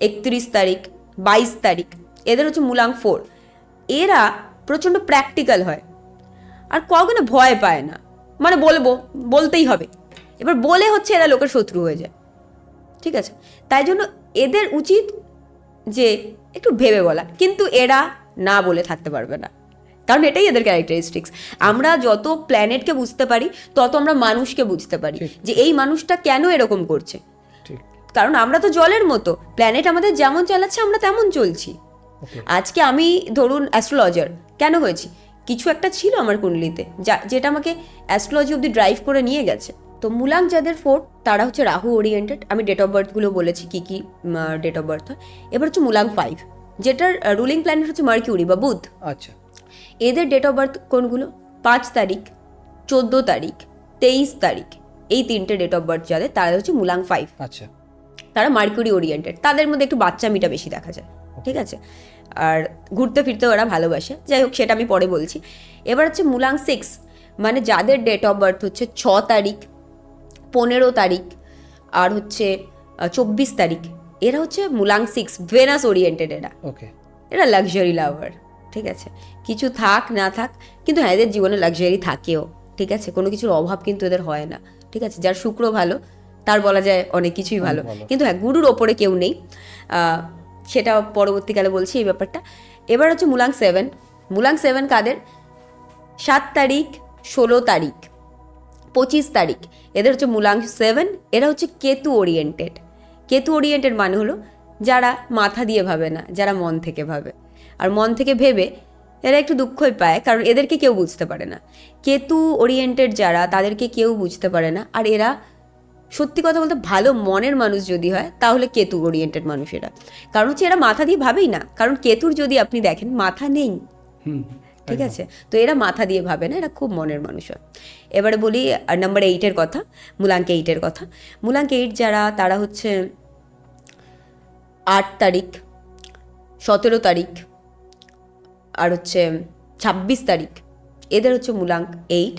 31 তারিখ, 22 তারিখ, এদের হচ্ছে মূলাঙ্ক 4। এরা প্রচণ্ড প্র্যাকটিক্যাল হয় আর কখনো ভয় পায় না, মানে বলতেই হবে, এবার বলে হচ্ছে এরা লোকের শত্রু হয়ে যায়, ঠিক আছে। তাই জন্য এদের উচিত যে একটু ভেবে বলা, কিন্তু এরা না বলে থাকতে পারবে না, কারণ এটাই এদের ক্যারেক্টারিস্টিক্স। আমরা যত প্ল্যানেটকে বুঝতে পারি তত আমরা মানুষকে বুঝতে পারি যে এই মানুষটা কেন এরকম করছে, কারণ আমরা তো জলের মতো, প্ল্যানেট আমাদের যেমন চালাচ্ছে আমরা তেমন চলছি। আজকে আমি ধরুন অ্যাস্ট্রোলজার কেন হয়েছি, কিছু একটা ছিল আমার কুণ্ডলিতে যেটা আমাকে অ্যাস্ট্রোলজি অব্দি ড্রাইভ করে নিয়ে গেছে। তো মূলাঙ্ক যাদের 4 তারা হচ্ছে রাহু ওরিয়েন্টেড। আমি ডেট অফ বার্থগুলো বলেছি কি কি ডেট অফ বার্থ হয়। এবার হচ্ছে মূলাঙ্ক 5, যেটার রুলিং প্ল্যানেট হচ্ছে মার্কিউরি বা বুধ। আচ্ছা, এদের ডেট অফ বার্থ কোনগুলো, 5 তারিখ, 14 তারিখ, 23 তারিখ, এই 3টে ডেট অফ বার্থ যাদের, তারা হচ্ছে মূলাঙ্ক 5। আচ্ছা, তারা মার্কিউরি ওরিয়েন্টেড, তাদের মধ্যে একটু বাচ্চামিটা বেশি দেখা যায়, ঠিক আছে, আর ঘুরতে ফিরতে ওরা ভালোবাসে, যাই হোক সেটা আমি পরে বলছি। এবার হচ্ছে মূলাঙ্ক 6, মানে যাদের ডেট অফ বার্থ হচ্ছে 6 তারিখ, 15 তারিখ আর হচ্ছে 24 তারিখ, এরা হচ্ছে মূলাঙ্ক 6 ভেনাস ওরিয়েন্টেড। এরা লাক্সারি লাভার, ঠিক আছে, কিছু থাক না থাক, কিন্তু হ্যাঁ এদের জীবনে লাক্সারি থাকেও, ঠিক আছে, কোনো কিছুর অভাব কিন্তু এদের হয় না, ঠিক আছে। যার শুক্র ভালো তার বলা যায় অনেক কিছুই ভালো, কিন্তু হ্যাঁ গুরুর ওপরে কেউ নেই, সেটা পরবর্তীকালে বলছি এই ব্যাপারটা। এবার হচ্ছে মূলাঙ্ক 7, মূলাঙ্ক 7 কাদের, 7 তারিখ, 16 তারিখ, 25 তারিখ, এদের হচ্ছে মূলাঙ্ক 7। এরা হচ্ছে কেতু ওরিয়েন্টেড। কেতু ওরিয়েন্টেড মানে হলো যারা মাথা দিয়ে ভাবে না, যারা মন থেকে ভাবে, আর মন থেকে ভেবে এরা একটু দুঃখই পায়, কারণ এদেরকে কেউ বুঝতে পারে না। কেতু ওরিয়েন্টেড যারা, তাদেরকে কেউ বুঝতে পারে না, আর এরা সত্যি কথা বলতে ভালো মনের মানুষ যদি হয় তাহলে কেতু ওরিয়েন্টেড মানুষ এরা, কারণ হচ্ছে এরা মাথা দিয়ে ভাবেই না, কারণ কেতুর যদি আপনি দেখেন মাথা নেই, ঠিক আছে, তো এরা মাথা দিয়ে ভাবে না, এরা খুব মনের মানুষ হয়। এবারে বলি নাম্বার 8-এর কথা, মূলাঙ্ক 8-এর কথা। মূলাঙ্ক 8 যারা, তারা হচ্ছে 8 তারিখ, 17 তারিখ আর হচ্ছে 26 তারিখ, এদের হচ্ছে মূলাঙ্ক 8।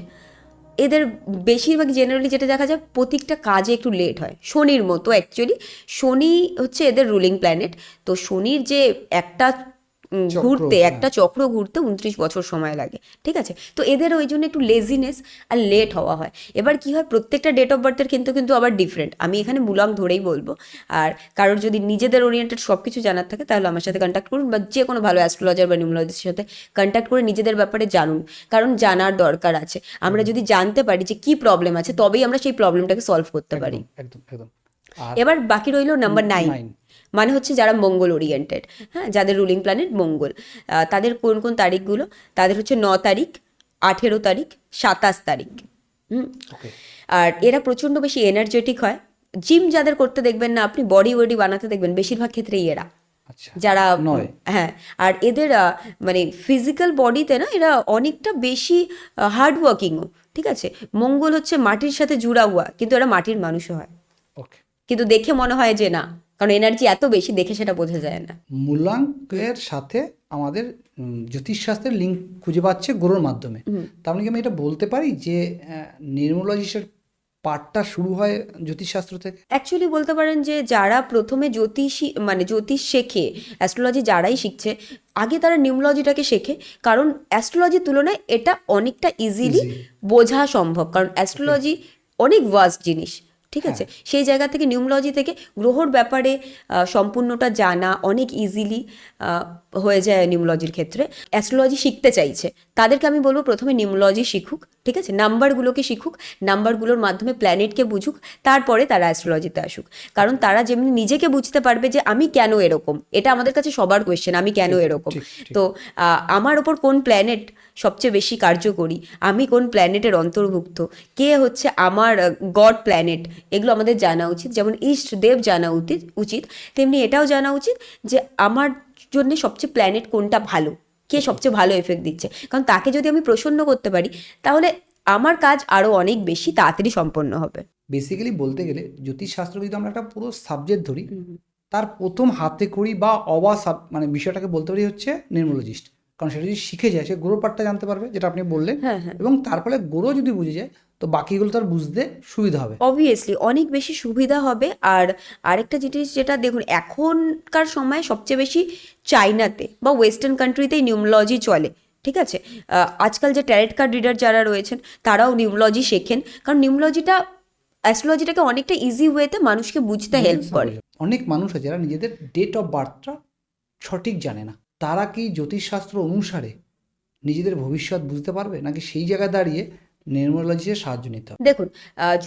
এদের বেশিরভাগ জেনারেলি যেটা দেখা যায় প্রত্যেকটা কাজে একটু লেট হয়, শনির মতো। অ্যাকচুয়ালি শনি হচ্ছে এদের রুলিং প্ল্যানেট, তো শনির যে একটা ঘুরতে, একটা চক্র ঘুরতে 29 বছর সময় লাগে, ঠিক আছে? তো এদের ওই জন্য একটু লেজিনেস আর লেট হওয়া হয়। এবার কি হয়, প্রত্যেকটা ডেট অফ বার্থের কিন্তু আবার ডিফারেন্ট। আমি এখানে মূলক ধরেই বলবো। আর কারোর যদি নিজেদের ওরিয়েন্টেড সব কিছু জানার থাকে তাহলে আমার সাথে কন্ট্যাক্ট করুন, বা যে কোনো ভালো অ্যাস্ট্রোলজার বা নিউমোলজিস্টের সাথে কন্ট্যাক্ট করে নিজেদের ব্যাপারে জানুন, কারণ জানার দরকার আছে। আমরা যদি জানতে পারি যে কি প্রবলেম আছে, তবেই আমরা সেই প্রবলেমটাকে সলভ করতে পারি। একদম একদম। এবার বাকি রইল নাম্বার 9, মানে হচ্ছে যারা মঙ্গল ওরিয়েন্টেড, হ্যাঁ, যাদের রুলিং প্ল্যানেট মঙ্গল। তাদের কোন কোন তারিখগুলো? তাদের হচ্ছে 9 তারিখ, 18 তারিখ, 27 তারিখ। আর এরা প্রচণ্ড বেশি এনার্জেটিক হয়। জিম যাদের করতে দেখবেন না আপনি, বডি ওয়েডি বানাতে দেখবেন, বেশিরভাগ ক্ষেত্রেই এরা যারা, হ্যাঁ। আর এদের মানে ফিজিক্যাল বডিতে না এরা অনেকটা বেশি হার্ড ওয়ার্কিংও, ঠিক আছে? মঙ্গল হচ্ছে মাটির সাথে জুড়া হুয়া, কিন্তু এরা মাটির মানুষও হয়, কিন্তু দেখে মনে হয় যে না, কারণ এনার্জি এত বেশি, দেখে সেটা বোঝা যায় না। মূলাঙ্কের সাথে আমাদের জ্যোতিষশাস্ত্রের লিঙ্ক খুঁজে পাচ্ছে গ্রহর মাধ্যমে। তার মানে কি আমি এটা বলতে পারি যে নিউমোলজিস্টের পার্টটা শুরু হয় জ্যোতিষশাস্ত্র থেকে? অ্যাকচুয়ালি বলতে পারেন যে যারা প্রথমে জ্যোতিষ শেখে, অ্যাস্ট্রোলজি যারাই শিখছে, আগে তারা নিউমোলজিটাকে শেখে, কারণ অ্যাস্ট্রোলজির তুলনায় এটা অনেকটা ইজিলি বোঝা সম্ভব, কারণ অ্যাস্ট্রোলজি অনেক ভাস্ট জিনিস, ঠিক আছে? সেই জায়গা থেকে নিউমোলজি থেকে গ্রহর ব্যাপারে সম্পূর্ণটা জানা অনেক ইজিলি হয়ে যায় নিউমোলজির ক্ষেত্রে। অ্যাস্ট্রোলজি শিখতে চাইছে তাদেরকে আমি বলবো প্রথমে নিউমোলজি শিখুক, ঠিক আছে? নাম্বারগুলোকে শিখুক, নাম্বারগুলোর মাধ্যমে প্ল্যানেটকে বুঝুক, তারপরে তারা অ্যাস্ট্রোলজিতে আসুক। কারণ তারা যেমনি নিজেকে বুঝতে পারবে যে আমি কেন এরকম, এটা আমাদের কাছে সবার কোয়েশ্চেন, আমি কেন এরকম। তো আমার ওপর কোন প্ল্যানেট সবচেয়ে বেশি কার্যকরী, আমি কোন প্ল্যানেটের অন্তর্ভুক্ত, কে হচ্ছে আমার গড প্ল্যানেট, এগুলো আমাদের জানা উচিত। যেমন ইষ্ট দেব জানা উচিত, তেমনি এটাও জানা উচিত যে আমার জন্য সবচেয়ে প্ল্যানেট কোনটা ভালো, কে সবচেয়ে ভালো এফেক্ট দিচ্ছে। কারণ তাকে যদি আমি প্রসন্ন করতে পারি তাহলে আমার কাজ আরও অনেক বেশি তাড়াতাড়ি সম্পন্ন হবে। বেসিক্যালি বলতে গেলে জ্যোতিষশাস্ত্র যদি আমরা একটা পুরো সাবজেক্ট ধরি, তার প্রথম হাতে করি বা মানে বিষয়টাকে বলতে পারি হচ্ছে নিউমোলজিস্ট। কারণ সেটা যদি শিখে যায়, সে গ্রহ পার্টটা জানতে পারবে, যেটা আপনি বললেন, এবং তার ফলে গ্রহ যদি বুঝে যায় তো বাকিগুলো তার বুঝতে সুবিধা হবে, অবভিয়াসলি অনেক বেশি সুবিধা হবে। আর আরেকটা জিনিস যেটা দেখুন, এখনকার সময় সবচেয়ে বেশি চাইনাতে বা ওয়েস্টার্ন কান্ট্রিতেই নিউমোলজি চলে, ঠিক আছে? আজকাল যে ট্যারেট কার্ড রিডার যারা রয়েছেন তারাও নিউমোলজি শেখেন, কারণ নিউমোলজিটা অ্যাস্ট্রোলজিটাকে অনেকটা ইজি ওয়েতে মানুষকে বুঝতে হেল্প করে। অনেক মানুষ আছে যারা নিজেদের ডেট অফ বার্থটা সঠিক জানে না, তারা কি জ্যোতিষশাস্ত্র অনুসারে নিজেদের ভবিষ্যৎ বুঝতে পারবে, নাকি সেই জায়গায় দাঁড়িয়ে নিউমোলজির সাহায্য নিতে হবে? দেখুন,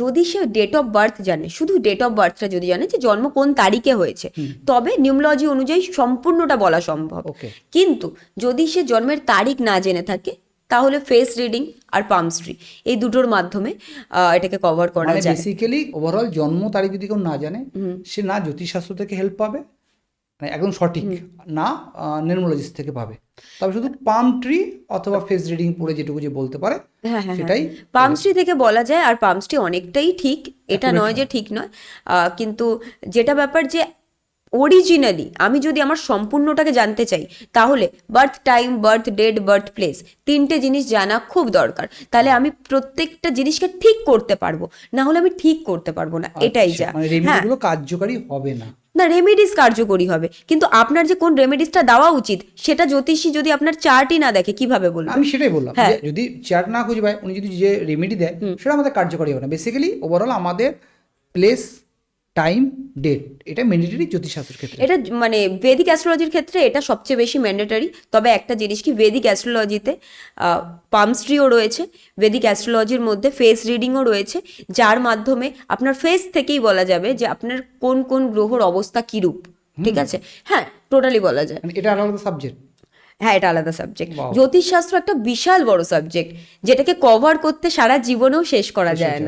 যদি সে ডেট অফ বার্থ জানে, শুধু ডেট অফ বার্থটা যদি জানে যে জন্ম কোন তারিখে হয়েছে, তবে নিউমোলজি অনুযায়ী সম্পূর্ণটা বলা সম্ভব। কিন্তু যদি সে জন্মের তারিখ না জেনে থাকে তাহলে ফেস রিডিং আর পামস্ট্রি এই দুটোর মাধ্যমে এটাকে কভার করা যায়। বেসিক্যালি ওভারঅল জন্ম তারিখ যদি কেউ না জানে, সে না জ্যোতিষশাস্ত্র থেকে হেল্প পাবে, মানে একদম সঠিক না নিউমোলজিস্ট থেকে পাবে, তবে শুধু পাম ট্রি অথবা ফেস রিডিং পড়ে যেটুকু যে বলতে পারে সেটাই পামস্ট্রি থেকে বলা যায়। আর পামস্ট্রি অনেকটাই ঠিক, এটা নয় যে ঠিক নয়, কিন্তু যেটা ব্যাপার যে অরিজিনালি আমি যদি আমার সম্পূর্ণটাকে জানতে চাই তাহলে birth time, birth date, birth place, তিনটে জিনিস জানা খুব দরকার। তাহলে আমি প্রত্যেকটা জিনিসকে ঠিক করতে পারবো, না হলে আমি ঠিক করতে পারবো না, এটাই যা। হ্যাঁ, কার্যকারী হবে না। না, রেমেডিস কার্যকরী হবে, কিন্তু আপনার যে কোন রেমেডিসটা দেওয়া উচিত সেটা জ্যোতিষী যদি আপনার চার্টই না দেখে কিভাবে বলবো? আমি সেটাই বললাম, যদি চার্ট না খুঁজে পায়, উনি যদি যে রেমেডি দেয় সেটা আমাদের কার্যকরী হবে না। বেসিক্যালি ওভারঅল আমাদের প্লেস, টাইম, ডেট, এটা ম্যান্ডেটরি জ্যোতিষশাস্ত্রের ক্ষেত্রে। এটা মানে বেদিক অ্যাস্ট্রোলজির ক্ষেত্রে এটা সবচেয়ে বেশি ম্যান্ডেটরি। তবে একটা জিনিস কি, বেদিক অ্যাস্ট্রোলজিতে পামস্ট্রিও রয়েছে, বেদিক অ্যাস্ট্রোলজির মধ্যে ফেস রিডিংও রয়েছে, যার মাধ্যমে আপনার ফেস থেকেই বলা যাবে যে আপনার কোন কোন গ্রহর অবস্থা কিরূপ, ঠিক আছে? হ্যাঁ, টোটালি বলা যায়। এটা আলাদা সাবজেক্ট। হ্যাঁ, এটা আলাদা সাবজেক্ট। জ্যোতিষশাস্ত্র একটা বিশাল বড় সাবজেক্ট, যেটাকে কভার করতে সারা জীবনেও শেষ করা যায় না।